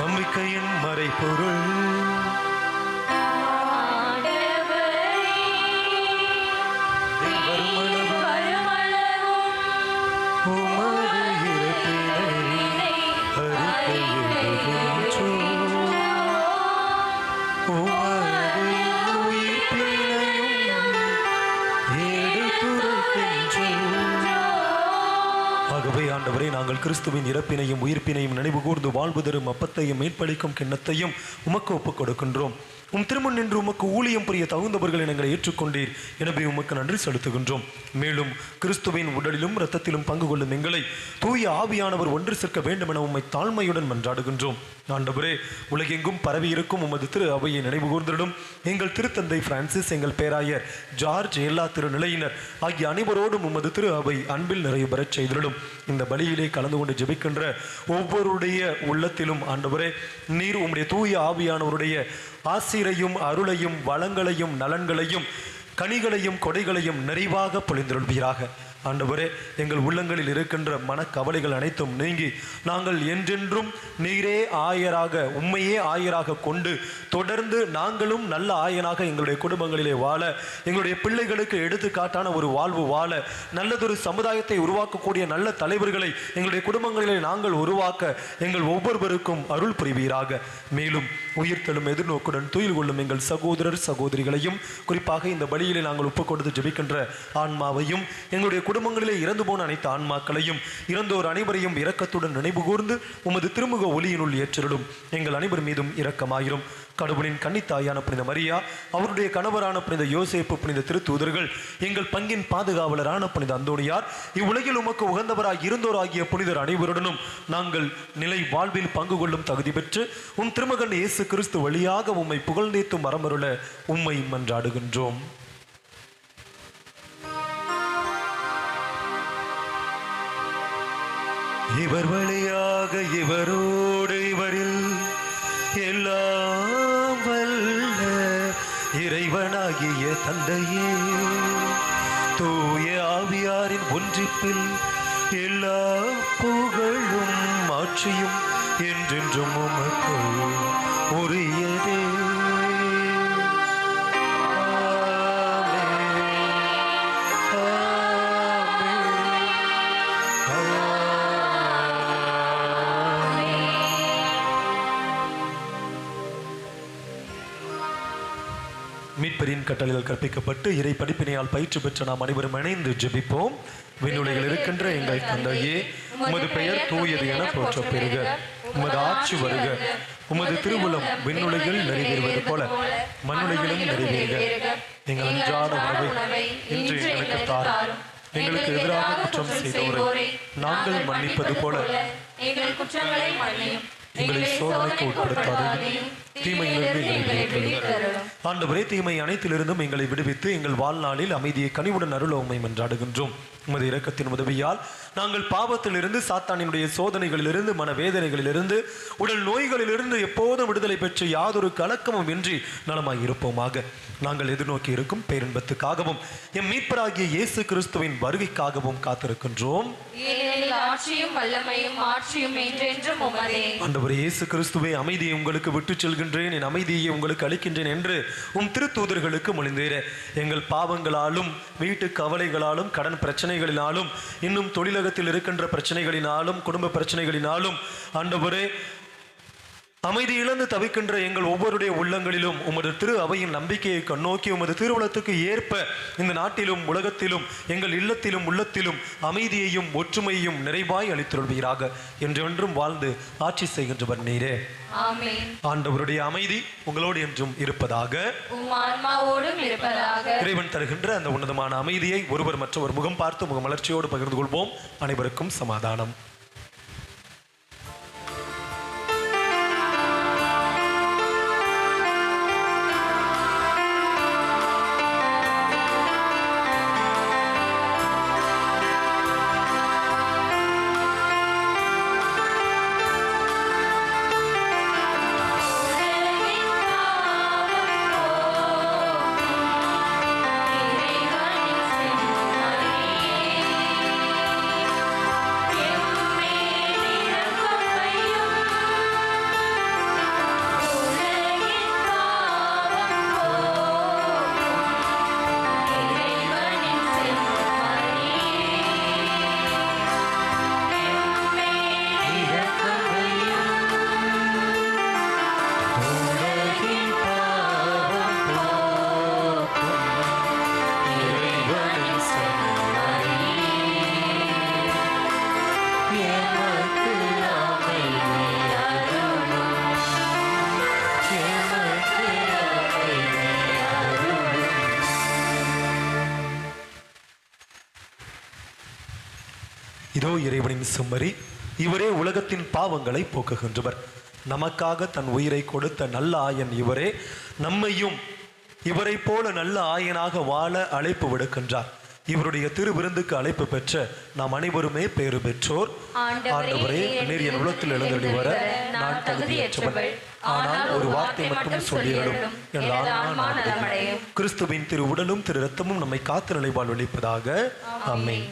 நம்பிக்கையின் மறைபொருள். ஆகவே ஆண்டவரே, நாங்கள் கிறிஸ்துவின் இறப்பினையும் உயிர்ப்பினையும் நினைவு கூர்ந்து வாழ்வு தரும் அப்பத்தையும் மீட்பளிக்கும் கிண்ணத்தையும் உமக்கு ஒப்புக் கொடுக்கின்றோம். உம் திருமண் நின்று உமக்கு ஊழியம் புரிய தகுந்தவர்கள் எங்களை ஏற்றுக்கொண்டீர். எனவே உமக்கு நன்றி செலுத்துகின்றோம். மேலும் கிறிஸ்துவின் உடலிலும் இரத்தத்திலும் பங்கு கொள்ளும் எங்களை தூய ஆவியானவர் ஒன்று சேர்க்க வேண்டும் என உம்மை தாழ்மையுடன் மன்றாடுகின்றோம். ஆண்டவரே, உலகெங்கும் பரவி இருக்கும் உமது திரு அவையை நினைவு கூர்ந்திடும் எங்கள் திருத்தந்தை பிரான்சிஸ், எங்கள் பேராயர் ஜார்ஜ், எல்லா திருநிலையினர் ஆகிய அனைவரோடும் உமது திரு அவை அன்பில் நிறைவு பெறச் செய்திடும். இந்த பலியிலே கலந்து கொண்டு ஜெபிக்கின்ற ஒவ்வொருடைய உள்ளத்திலும் ஆண்டவரே, நீர் உம்முடைய தூய ஆவியானவருடைய ஆசிரையும் அருளையும் வளங்களையும் நலன்களையும் கனிகளையும் கொடைகளையும் நிறைவாக பொழிந்தருள்வீராக. ஆண்டவரே, எங்கள் உள்ளங்களில் இருக்கின்ற மனக்கவலைகள் அனைத்தும் நீங்கி நாங்கள் என்றென்றும் நீரே ஆயராக, உம்மையே ஆயராக கொண்டு தொடர்ந்து நாங்களும் நல்ல ஆயனாக எங்களுடைய குடும்பங்களிலே வாழ, எங்களுடைய பிள்ளைகளுக்கு எடுத்துக்காட்டான ஒரு வாழ்வு வாழ, நல்லதொரு சமுதாயத்தை உருவாக்கக்கூடிய நல்ல தலைவர்களை எங்களுடைய குடும்பங்களிலே நாங்கள் உருவாக்க எங்கள் ஒவ்வொருவருக்கும் அருள் புரிவீராக. மேலும் உயிர்த்தெழும் எதிர்நோக்குடன் துயில் கொள்ளும் எங்கள் சகோதரர் சகோதரிகளையும், குறிப்பாக இந்த பலியிலே நாங்கள் ஒப்புக் கொடுத்து ஜெபிக்கின்ற ஆன்மாவையும், எங்களுடைய குடும்பங்களிலே இறந்து போன அனைத்து ஆன்மாக்களையும், இறந்தோர் அனைவரையும் இரக்கத்துடன் நினைவு கூர்ந்து உமது திருமுக ஒளியினுள் ஏற்றருளும். எங்கள் அனைவர் மீதும் இரக்கமாயிரும். கடவுளின் கன்னித்தாயான புனித மரியா, அவருடைய கணவரான புனித யோசேப்பு, புனித திருத்தூதர்கள், எங்கள் பங்கின் பாதுகாவலரான புனித அந்தோணியார், இவ்வுலகில் உமக்கு உகந்தவராய் இருந்தோராகிய புனிதர் அனைவருடனும் நாங்கள் நிலை வாழ்வில் பங்கு கொள்ளும் தகுதி பெற்று உன் திருமகன் இயேசு கிறிஸ்து வழியாக உம்மை புகழ்ந்தேத்தும் மரமருள உம்மை மன்றாடுகின்றோம். இவர் வழியாக, இவரோடு, இவரில் எல்லாம் வல்ல இறைவனாகிய தந்தையே, தூய ஆவியாரின் ஒன்றிப்பில் எல்லா புகழும் ஆட்சியும் என்றென்றும் உமக்கு உரியதே. மீட்பரின் கட்டளைகள் கற்பிக்கப்பட்டு இறை படிப்பினையால் பயிற்சி பெற்ற நாம் அனைவரும் இணைந்து ஜெபிப்போம். விண்ணுலகில் இருக்கின்ற எங்கள் தந்தையே, உமது பெயர் தூயது என போற்றப் பெறுக. உமது ஆட்சி வருக. உமது திருவுளம் விண்ணுலகில் நிறைவேறுவது போல மண்ணுலகிலும் நிறைவேறுக. எங்கள் அன்றாட உணவை இன்று எங்களுக்கு தாரும். எங்களுக்கு எதிராக குற்றம் செய்தோரை நாங்கள் மன்னிப்பது போல எங்கள் குற்றங்களை மன்னியும். எங்களை சோதனைக்கு உட்படுத்தாதையும் தீமையிலிருந்து எங்களை விடுவித்தருளும். ஆண்டவரே, தீமை அனைத்திலிருந்தும் எங்களை விடுவித்து எங்கள் வாழ்நாளில் அமைதியை கனிவுடன் அருள உம்மை மன்றாடுகின்றோம். உமது இரக்கத்தின் உதவியால் நாங்கள் பாவத்திலிருந்து, சாத்தானினுடைய சோதனைகளிலிருந்து, மனவேதனைகளிலிருந்து, உடல் நோய்களிலிருந்து எப்போதும் விடுதலை பெற்று யாதொரு கலக்கமும் இன்றி நலமாய் இருப்போமாக. நாங்கள் எதிர்நோக்கி இருக்கும் பேரின்பத்துக்காகவும் எம் மீட்பராகிய இயேசு கிறிஸ்துவின் வருகைக்காகவும் காத்திருக்கின்றோம். ஆட்சியும் வல்லமையும் ஆட்சியும் என்றென்றும் உமதே. ஆண்டவரே இயேசு கிறிஸ்துவே, அமைதியை உங்களுக்கு விட்டு செல்கின்றேன், என் அமைதியை உங்களுக்கு அளிக்கின்றேன் என்று உம் திருத்தூதர்களுக்கு மொழிந்தீரே. எங்கள் பாவங்களாலும், வீட்டு கவலைகளாலும், கடன் பிரச்சனைகளினாலும், இன்னும் தொழிலகத்தில் இருக்கின்ற பிரச்சனைகளினாலும், குடும்ப பிரச்சனைகளினாலும் ஆண்டவரே அமைதி இழந்து தவிக்கின்ற எங்கள் ஒவ்வொருடைய உள்ளங்களிலும் உமது திரு அவையின் நம்பிக்கையை கண்ணோக்கி உமது திருவுளத்துக்கு ஏற்ப இந்த நாட்டிலும் உலகத்திலும் எங்கள் இல்லத்திலும் உள்ளத்திலும் அமைதியையும் ஒற்றுமையையும் நிறைவாய் அளித்தருள்வீராக. என்றென்றும் வாழ்ந்து ஆட்சி செய்கின்றவர் நீரே. ஆமென். ஆண்டவருடைய அமைதி உங்களோடு என்றும் இருப்பதாக. இறைவன் தருகின்ற அந்த உன்னதமான அமைதியை ஒருவர் மற்றவர் முகம் பார்த்து முகமலர்ச்சியோடு பகிர்ந்து கொள்வோம். அனைவருக்கும் சமாதானம். இதோ இறைவனின் செம்மறி, இவரே உலகத்தின் பாவங்களை போக்குகின்றவர். நமக்காக தன் உயிரை கொடுத்த நல்ல ஆயன் இவரே. நம்மையும் இவரை போல நல்ல ஆயனாக வாழ அழைப்பு விடுக்கின்றார். இவருடைய திருவிருந்துக்கு அழைப்பு பெற்ற நாம் அனைவருமே பேறு பெற்றோர். ஆண்டவரே, நீர் என் உள்ளத்தில் எழுந்தருளி வர நான் தகுதியற்றவன். ஆனால் ஒரு வார்த்தை மட்டும் சொல்லியலும் என் ஆன்மா நலமடையும். கிறிஸ்துவின் திரு உடலும் திரு இரத்தமும் நம்மை காத்து நிலைவாழ் ஒழிப்பதாக. ஆமென்.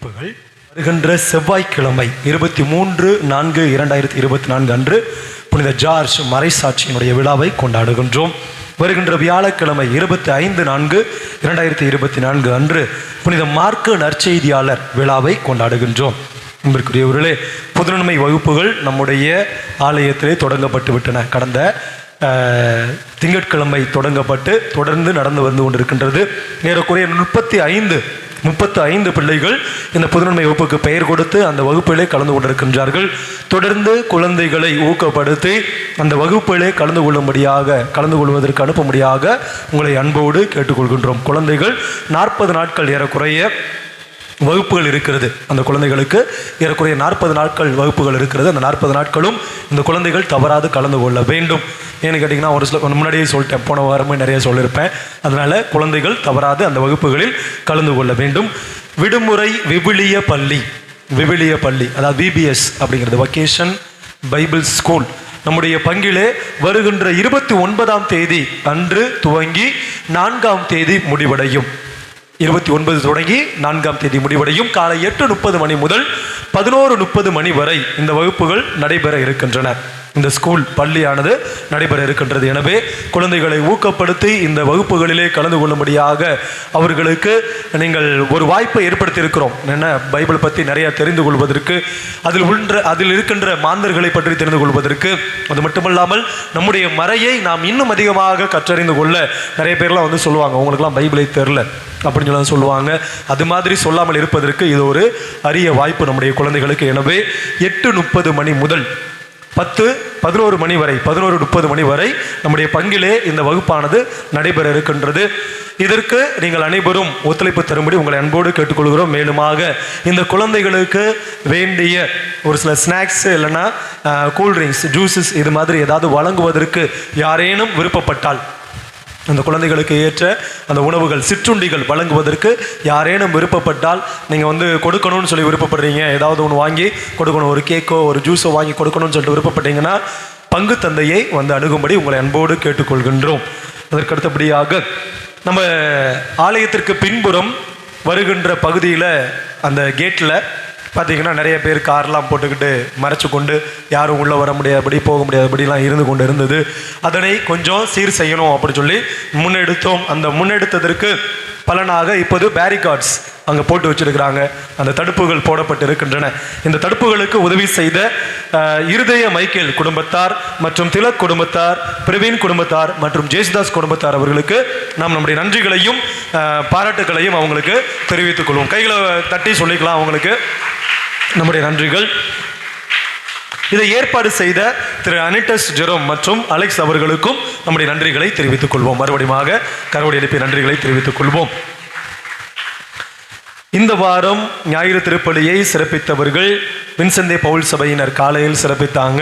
அறிவிப்புகள். வருகின்ற செவ்வாய்க்கிழமை 23/4/2024 அன்று புனித ஜார்ஜ் மறைசாட்சியினுடைய விழாவை கொண்டாடுகின்றோம். வருகின்ற வியாழக்கிழமை 25/4/2024 அன்று புனித மார்க்கு நற்செய்தியாளர் விழாவை கொண்டாடுகின்றோம். அன்பிற்குரியவர்களே, புதுநன்மை வகுப்புகள் நம்முடைய ஆலயத்திலே தொடங்கப்பட்டு விட்டன. கடந்த திங்கட்கிழமை தொடங்கப்பட்டு தொடர்ந்து நடந்து வந்து கொண்டிருக்கின்றது. ஏறக்குறைய 35 பிள்ளைகள் இந்த புதுநன்மை வகுப்புக்கு பெயர் கொடுத்து அந்த வகுப்பிலே கலந்து கொண்டிருக்கின்றார்கள். தொடர்ந்து குழந்தைகளை ஊக்கப்படுத்தி அந்த வகுப்பிலே கலந்து கொள்வதற்கு அனுப்பும்படியாக உங்களை அன்போடு கேட்டுக்கொள்கின்றோம். குழந்தைகள் 40 நாட்கள் ஏறக்குறைய வகுப்புகள் இருக்கிறது. அந்த குழந்தைகளுக்கு ஏறக்குறைய 40 நாட்கள் வகுப்புகள் இருக்கிறது. அந்த 40 நாட்களும் இந்த குழந்தைகள் தவறாது கலந்து கொள்ள வேண்டும். ஏன்னு கேட்டிங்கன்னா, ஒரு சில முன்னாடியே சொல்லிட்டேன், போன வாரமே நிறைய சொல்லியிருப்பேன். அதனால் குழந்தைகள் தவறாது அந்த வகுப்புகளில் கலந்து கொள்ள வேண்டும். விடுமுறை விவிலிய பள்ளி அதாவது விபிஎஸ் அப்படிங்கிறது, வொகேஷன் பைபிள் ஸ்கூல், நம்முடைய பங்கிலே வருகின்ற 29ஆம் தேதி அன்று துவங்கி 4ஆம் தேதி முடிவடையும். 29 தொடங்கி 4ஆம் தேதி முடிவடையும். காலை 8:30 மணி முதல் 11:30 மணி வரை இந்த வகுப்புகள் நடைபெற இருக்கின்றன. இந்த ஸ்கூல் பள்ளியானது நடைபெற இருக்கின்றது. எனவே குழந்தைகளை ஊக்கப்படுத்தி இந்த வகுப்புகளிலே கலந்து கொள்ளும்படியாக அவர்களுக்கு நீங்கள் ஒரு வாய்ப்பை ஏற்படுத்தி இருக்கிறோம். என்ன, பைபிள் பற்றி நிறைய தெரிந்து கொள்வதற்கு, அதில் இருக்கின்ற மாந்தர்களை பற்றி தெரிந்து கொள்வதற்கு. அது மட்டுமல்லாமல் நம்முடைய மறையை நாம் இன்னும் அதிகமாக கற்றறிந்து கொள்ள நிறைய பேர்லாம் வந்து சொல்லுவாங்க, உங்களுக்குலாம் பைபிளை தெரில அப்படின்னு சொல்லி சொல்லுவாங்க. அது மாதிரி சொல்லாமல் இருப்பதற்கு இது ஒரு அரிய வாய்ப்பு நம்முடைய குழந்தைகளுக்கு. எனவே 8:30 மணி முதல் 11 மணி வரை 11:30 மணி வரை நம்முடைய பங்கிலே இந்த வகுப்பானது நடைபெற இருக்கின்றது. இதற்கு நீங்கள் அனைவரும் ஒத்துழைப்பு தரும்படி உங்களை அன்போடு கேட்டுக்கொள்கிறோம். மேலுமாக இந்த குழந்தைகளுக்கு வேண்டிய ஒரு சில ஸ்நாக்ஸ் இல்லைன்னா கூல்ட்ரிங்க்ஸ், ஜூஸஸ் இது மாதிரி ஏதாவது வழங்குவதற்கு யாரேனும் விருப்பப்பட்டால், அந்த குழந்தைகளுக்கு ஏற்ற அந்த உணவுகள், சிற்றுண்டிகள் வழங்குவதற்கு யாரேனும் விருப்பப்பட்டால், நீங்கள் வந்து கொடுக்கணும்னு சொல்லி விருப்பப்படுறீங்க, ஏதாவது ஒன்று வாங்கி கொடுக்கணும், ஒரு கேக்கோ ஒரு ஜூஸோ வாங்கி கொடுக்கணும்னு சொல்லிட்டு விருப்பப்பட்டீங்கன்னா பங்கு தந்தையை வந்து அணுகும்படி உங்களை அன்போடு கேட்டுக்கொள்கின்றோம். அதற்கு அடுத்தபடியாக நம்ம ஆலயத்திற்கு பின்புறம் வருகின்ற பகுதியில் அந்த கேட்டில் பார்த்தீங்கன்னா நிறைய பேர் கார்லாம் போட்டுக்கிட்டு மறைச்சு கொண்டு யாரும் உள்ளே வர முடியாதபடி போக முடியாதபடிலாம் இருந்து கொண்டு இருந்தது. அதனை கொஞ்சம் சீர் செய்யணும் அப்படின்னு சொல்லி முன்னெடுத்தோம். அந்த முன்னெடுத்ததற்கு பலனாக இப்போது பேரிகார்ட்ஸ் அங்கே போட்டு வச்சிருக்கிறாங்க. அந்த தடுப்புகள் போடப்பட்டு இருக்கின்றன. இந்த தடுப்புகளுக்கு உதவி செய்த இருதய மைக்கேல் குடும்பத்தார் மற்றும் திலக் குடும்பத்தார், பிரவீன் குடும்பத்தார் மற்றும் ஜேசுதாஸ் குடும்பத்தார் அவர்களுக்கு நாம் நம்முடைய நன்றிகளையும் பாராட்டுகளையும் அவங்களுக்கு தெரிவித்துக் கொள்வோம். கைகளை தட்டி சொல்லிக்கலாம் அவங்களுக்கு நம்முடைய நன்றிகள். இதை ஏற்பாடு செய்த திரு அனிட்டஸ் ஜெரோம் மற்றும் அலெக்ஸ் அவர்களுக்கும் நம்முடைய நன்றிகளை தெரிவித்துக் கொள்வோம். மறுபடியும் கரவொலி எழுப்பி நன்றிகளை தெரிவித்துக் கொள்வோம். இந்த வாரம் ஞாயிறு திருப்பலியை சிறப்பித்தவர்கள் வின்சென்ட் பவுல் சபையினர் காலையில் சிறப்பித்தாங்க.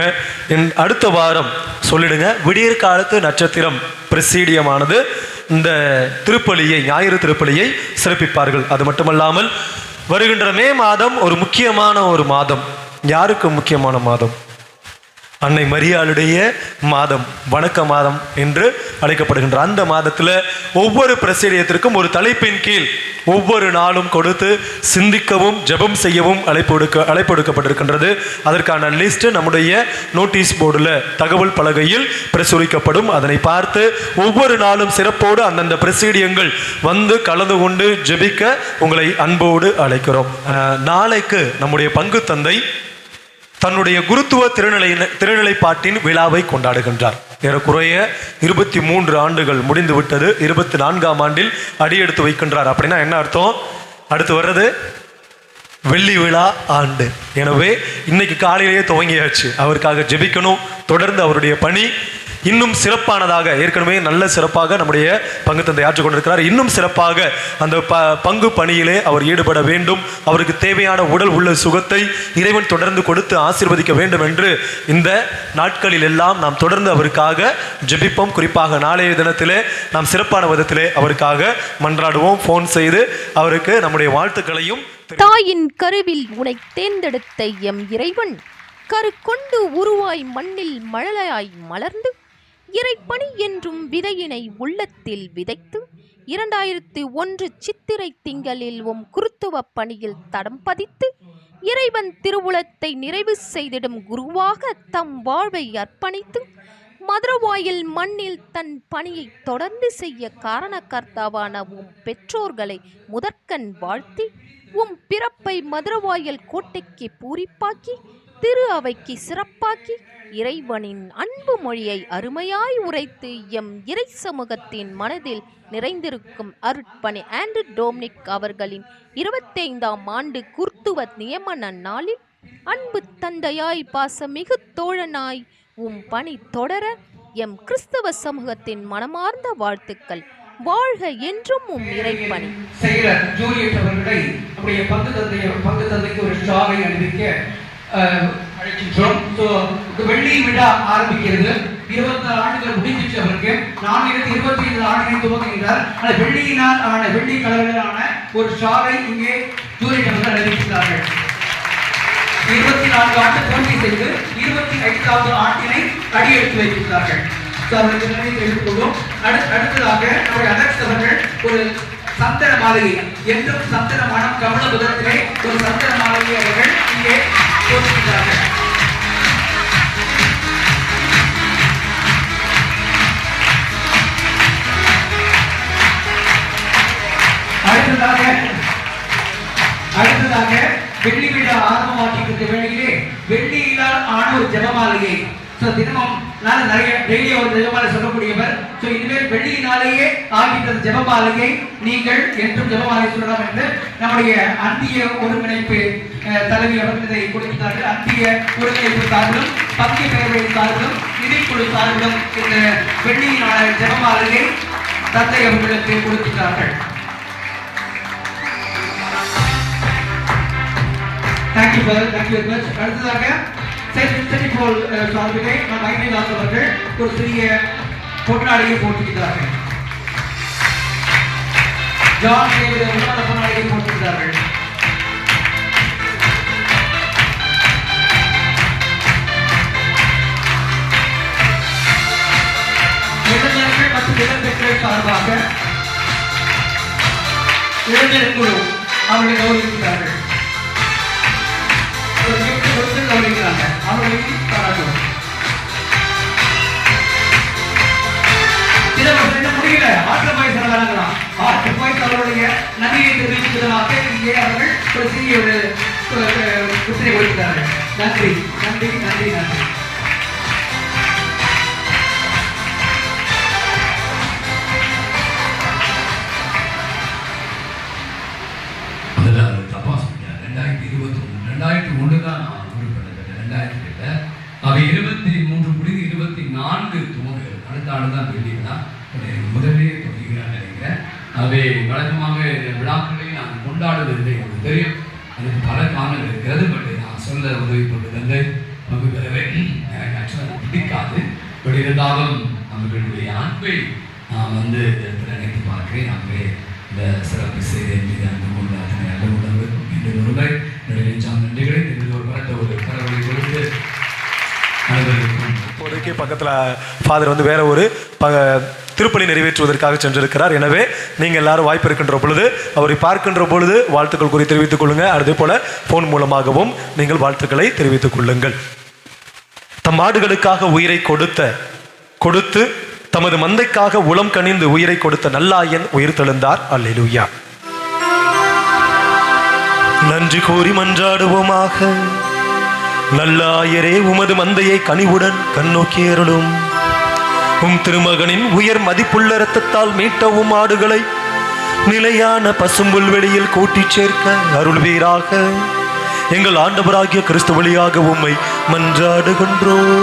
அடுத்த வாரம் சொல்லிடுங்க, விடியற் காலத்து நட்சத்திரம் பிரசீடியமானது இந்த திருப்பலியை, ஞாயிறு திருப்பலியை சிறப்பிப்பார்கள். அது மட்டுமல்லாமல் வருகின்ற மே மாதம் ஒரு முக்கியமான ஒரு மாதம். யாருக்கு முக்கியமான மாதம்? அன்னை மரியாளுடைய மாதம், வணக்க மாதம் என்று அழைக்கப்படுகின்ற அந்த மாதத்தில் ஒவ்வொரு பிரசேடியத்திற்கும் ஒரு தலைப்பின் கீழ் ஒவ்வொரு நாளும் கொடுத்து சிந்திக்கவும் ஜெபம் செய்யவும் அழைப்பு எடுக்கப்பட்டிருக்கின்றது. அதற்கான லிஸ்ட் நம்முடைய நோட்டீஸ் போர்டில், தகவல் பலகையில் பிரசுரிக்கப்படும். அதனை பார்த்து ஒவ்வொரு நாளும் சிறப்போடு அந்தந்த பிரசீடியங்கள் வந்து கலந்து கொண்டு ஜெபிக்க உங்களை அன்போடு அழைக்கிறோம். நாளைக்கு நம்முடைய பங்கு தந்தை தன்னுடைய குருத்துவ திருநிலைப்பாட்டின் விழாவை கொண்டாடுகின்றார். ஏறக்குறைய 23 ஆண்டுகள் முடிந்து விட்டது. 24ஆம் ஆண்டில் அடியெடுத்து வைக்கின்றார். அப்படின்னா என்ன அர்த்தம்? அடுத்து வர்றது வெள்ளி விழா ஆண்டு. எனவே இன்னைக்கு காலையிலேயே துவங்கியாச்சு. அவருக்காக ஜெபிக்கணும். தொடர்ந்து அவருடைய பணி இன்னும் சிறப்பானதாக, ஏற்கனவே நல்ல சிறப்பாக நம்முடைய பங்கு தந்தை ஆற்றிக் கொண்டிருக்கிறார். இன்னும் சிறப்பாக அந்த பங்கு பணியிலே அவர் ஈடுபட வேண்டும். அவருக்கு தேவையான உடல் உள்ள சுகத்தை இறைவன் தொடர்ந்து கொடுத்து ஆசீர்வதிக்க வேண்டும் என்று இந்த நாட்களில் எல்லாம் நாம் தொடர்ந்து அவருக்காக ஜெபிப்போம். குறிப்பாக நாளைய தினத்திலே நாம் சிறப்பான விதத்திலே அவருக்காக மன்றாடுவோம். ஃபோன் செய்து அவருக்கு நம்முடைய வாழ்த்துக்களையும். தாயின் கருவில் உனை தேர்ந்தெடுத்த எம் இறைவன் கரு கொண்டு உருவாய் மண்ணில் மழலையாய் மலர்ந்து இறைப்பணி என்றும் விதையினை உள்ளத்தில் விதைத்து 2001 சித்திரை திங்களில் குருத்துவ பணியில் தடம் பதித்து இறைவன் திருவுளத்தை நிறைவு செய்திடும் குருவாக தம் வாழ்வை அர்ப்பணித்து மதுரவாயில் மண்ணில் தன் பணியை தொடர்ந்து செய்ய காரணகர்த்தாவான பெற்றோர்களை முதற்கண் வாழ்த்தி பிறப்பை மதுரவாயல் கோட்டைக்கு பூரிப்பாக்கி திரு அவைக்கு சிறப்பாக்கி இறைவனின் அன்பு மொழியை அருமையாய் உரைத்து இறை சமூகத்தின் மனதில் நிறைந்திருக்கும் அருட்பணி ஆண்ட்ரூ டொமினிக் அவர்களின் 25ஆம் ஆண்டு குருத்துவ நியமன நாளில் அன்பு தந்தையாய் பாசமிகு தோழனாய் பணி தொடர கிறிஸ்தவ சமூகத்தின் மனமார்ந்த வாழ்த்துக்கள். வாழ்க என்றும் இறைப்பணி. செயலர் ஜூலியட் அவர்களை நம்முடைய பங்கு தந்தைக்கு ஒரு ஷாலை அணிவிக்க அழைக்கின்றோம். வெள்ளி விழா ஆரம்பிக்கிறது. 24 ஆண்டுகள் முடிஞ்சிச்சு அவருக்கு. 2025 ஆண்டினை துவங்குகிறார். ஆனால் வெள்ளியினால் ஆன வெள்ளி கலர்களான ஒரு ஷாலை இங்கே ஜூலியட் அவர்கள் அறிவிக்கிறார்கள். 24 ஆண்டு பூர்த்தி செய்து 25வது ஆண்டினை அடியெடுத்து வைக்கிறார்கள். அவர்களுக்கு நன்றி தெரிவித்துக் கொள்வோம். அடுத்ததாக நம்முடைய அலெக்ஸ் அவர்கள் ஒரு சந்தன மாலையை, என்றும் சந்தன மனம் கமல புதத்திலே ஒரு சந்தன மாலையை அவர்கள் இங்கே போட்டுகிறார்கள். அடுத்ததாக வெள்ளி விழா ஆரம்பமாக்கிட்டு வேளையிலே வெள்ளியினால் ஆன ஒரு ஜெபமாலையை தினமும் நிறைய ஒரு ஜெபமாலை சொல்லக்கூடியவர். இனிமேல் வெள்ளியினாலேயே ஆகின்ற ஜெபமாலையை நீங்கள் என்றும் ஜெபமாலை சொல்லலாம் என்று நம்முடைய அந்திய ஒருங்கிணைப்பு தலைவி அவர்கள் இதை கொடுக்கிறார்கள். அந்திய ஒருங்கிணைப்பு சார்பிலும் பங்கு பேரவை சார்பிலும் நிதிக்குழு சார்பிலும் இந்த வெள்ளியினால ஜெபமாலையை தந்தை அவர்களுக்கு கொடுக்கிறார்கள். Thank you very much. அடுத்ததாக சென்ட்ரிபோல் சார்பிலே மைனேதாஸ் அவர்கள் ஒரு சிறிய பொன்னாடையை போட்டுகிறார்கள். ஜான் டேவிட் அவர்கள் பொன்னாடையை போட்டுகிறார்கள். இளைஞர்கள் மற்றும் இளம்பெண்கள் சார்பாக இளைஞர் குழு அவர்களை கௌரவிக்கிறார்கள். முடியல ஆற்றுப்பாய் செலவழங்கலாம். ஆற்றுப்பாய் அவருடைய நன்றியை தெரிவிப்பதற்காக இங்கே அவர்கள் ஒரு சிறிய ஒரு புத்தனை கொடுக்கிறார்கள். நன்றி நன்றி நன்றி நன்றி. அவை 23 முடிந்து 24 துவங்குகிறது. அடுத்த ஆண்டுதான் வெள்ளி விழா. முதலே தொடங்குகிறான்னு நினைக்கிறேன். அவை வழக்கமாக விழாக்களை நான் கொண்டாடுவதில்லை, எனக்கு தெரியும். அதுக்கு பல காரணங்கள் இருக்கிறது. பட் நான் சொல்ல உதவி கொண்டதில்லை. பங்கு பெறவே எனக்கு ஆக்சுவலாக பிடிக்காது. பட் இருந்தாலும் அவர்களுடைய அன்பை நான் நினைத்து பார்க்கிறேன். அங்கே இந்த சிறப்பு செய்தியின் மீது அன்பு கொண்டு அத்தனை நல்ல உணர்வு மீண்டும் ஒருமுறை நன்றிகளை தெரிந்து ஒரு பரட்ட ஒரு கடவுளை கொடுத்து இப்போதைக்கு பக்கத்தில் ஃபாதர் வேற ஒரு திருப்பலி நிறைவேற்றுவதற்காக சென்றிருக்கிறார். எனவே நீங்கள் எல்லாரும் வாய்ப்பு இருக்கின்ற பொழுது அவரை பார்க்கின்ற பொழுது வாழ்த்துக்கள் கூறி தெரிவித்துக் கொள்ளுங்கள். அதே போல போன் மூலமாகவும் நீங்கள் வாழ்த்துக்களை தெரிவித்துக் கொள்ளுங்கள். தம் ஆடுகளுக்காக உயிரை கொடுத்து தமது மந்தைக்காக உளம் கனிந்து உயிரை கொடுத்த நல்லாயன் உயிர் தெழுந்தார். அல்லேலூயா. நன்றி கூறி மன்றாடுவோமாக. நல்லாயரே, உமது மந்தையை கனிவுடன் கண்ணோக்கி அருளும். திருமகனின் உயர் மதிப்புள்ள இரத்தத்தால் மீட்ட ஆடுகளை நிலையான பசும்புல்வெளியில் கூட்டிச் சேர்க்க அருள்வீராக. எங்கள் ஆண்டவராகிய கிறிஸ்து வழியாக உம்மை மன்றாடுகின்றோம்.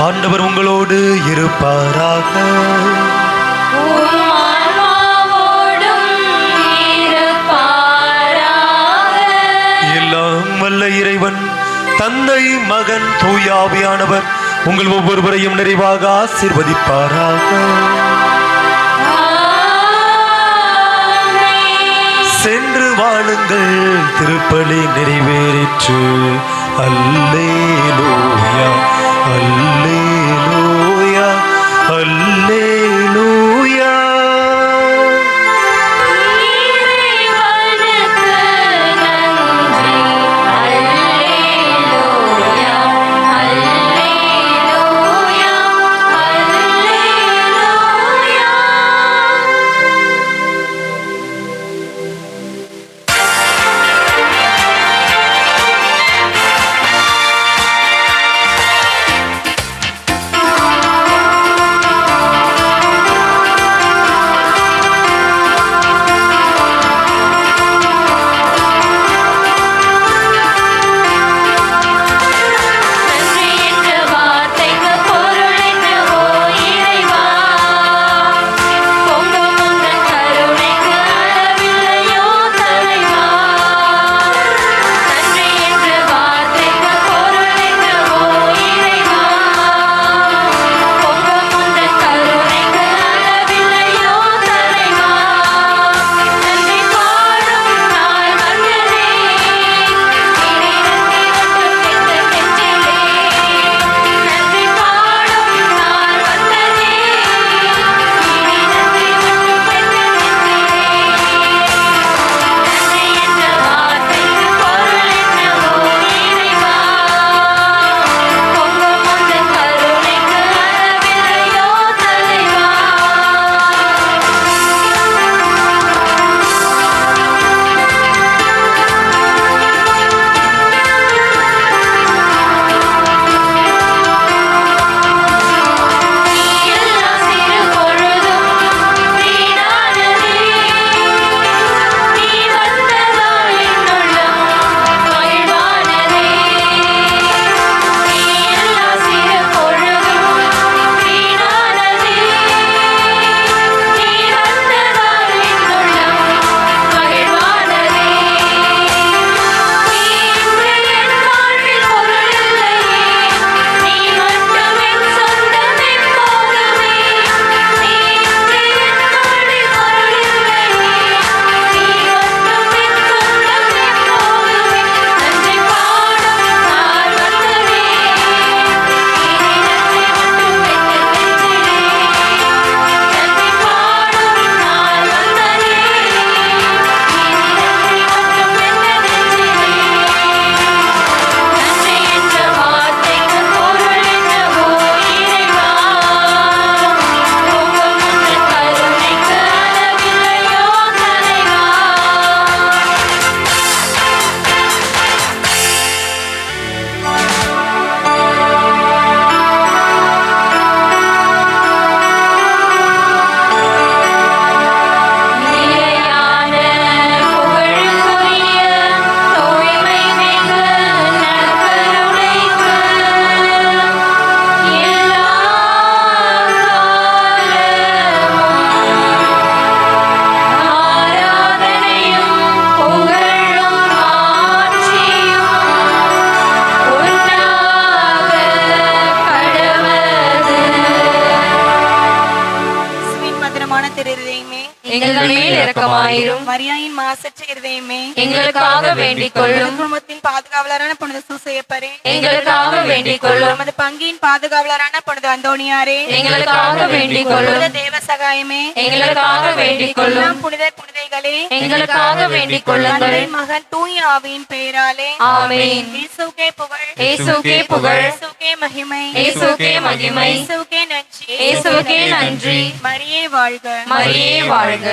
ஆண்டவர் உங்களோடு இருப்பாராக. எல்லாம் வல்ல இறைவன் தந்தை, மகன், தூய ஆவியானவர் உங்கள் ஒவ்வொருவரையும் நிறைவாக ஆசீர்வதிப்பாராக. சென்று வாழுங்கள். திருப்பலி நிறைவேறிற்று. அல்லேலூயா அல்லேலூயா. எங்கள் மேல் இரக்கமாயிரும். மரியாயின் மாசற்ற இருதயமே, எங்களுக்காக வேண்டிக் கொள்ளும். குடும்பத்தின் பாதுகாவலரான புனித சூசையப்பரே, எங்களுக்காக வேண்டிக் கொள்ளும். நமது பங்கின் பாதுகாவலரான புனித அந்தோணியாரே, எங்களுக்காக வேண்டிக் கொள்ளும். புனித தேவ சகாயமே, எங்களுக்காக வேண்டிக் கொள்ளும். புனிதர் புனிதைகளே, எங்களுக்காக வேண்டிக் கொள்ளுங்கள். தந்தை மகன் தூய ஆவியின் பெயராலே ஆமென். இயேசுவுக்கே புகழ், இயேசுவுக்கே புகழ், இயேசுவுக்கே மகிமை, இயேசுவுக்கே மகிமை, இயேசுவுக்கே நன்றி, இயேசுவுக்கே நன்றி. மரியே வாழ்க, மரியே வாழ்க.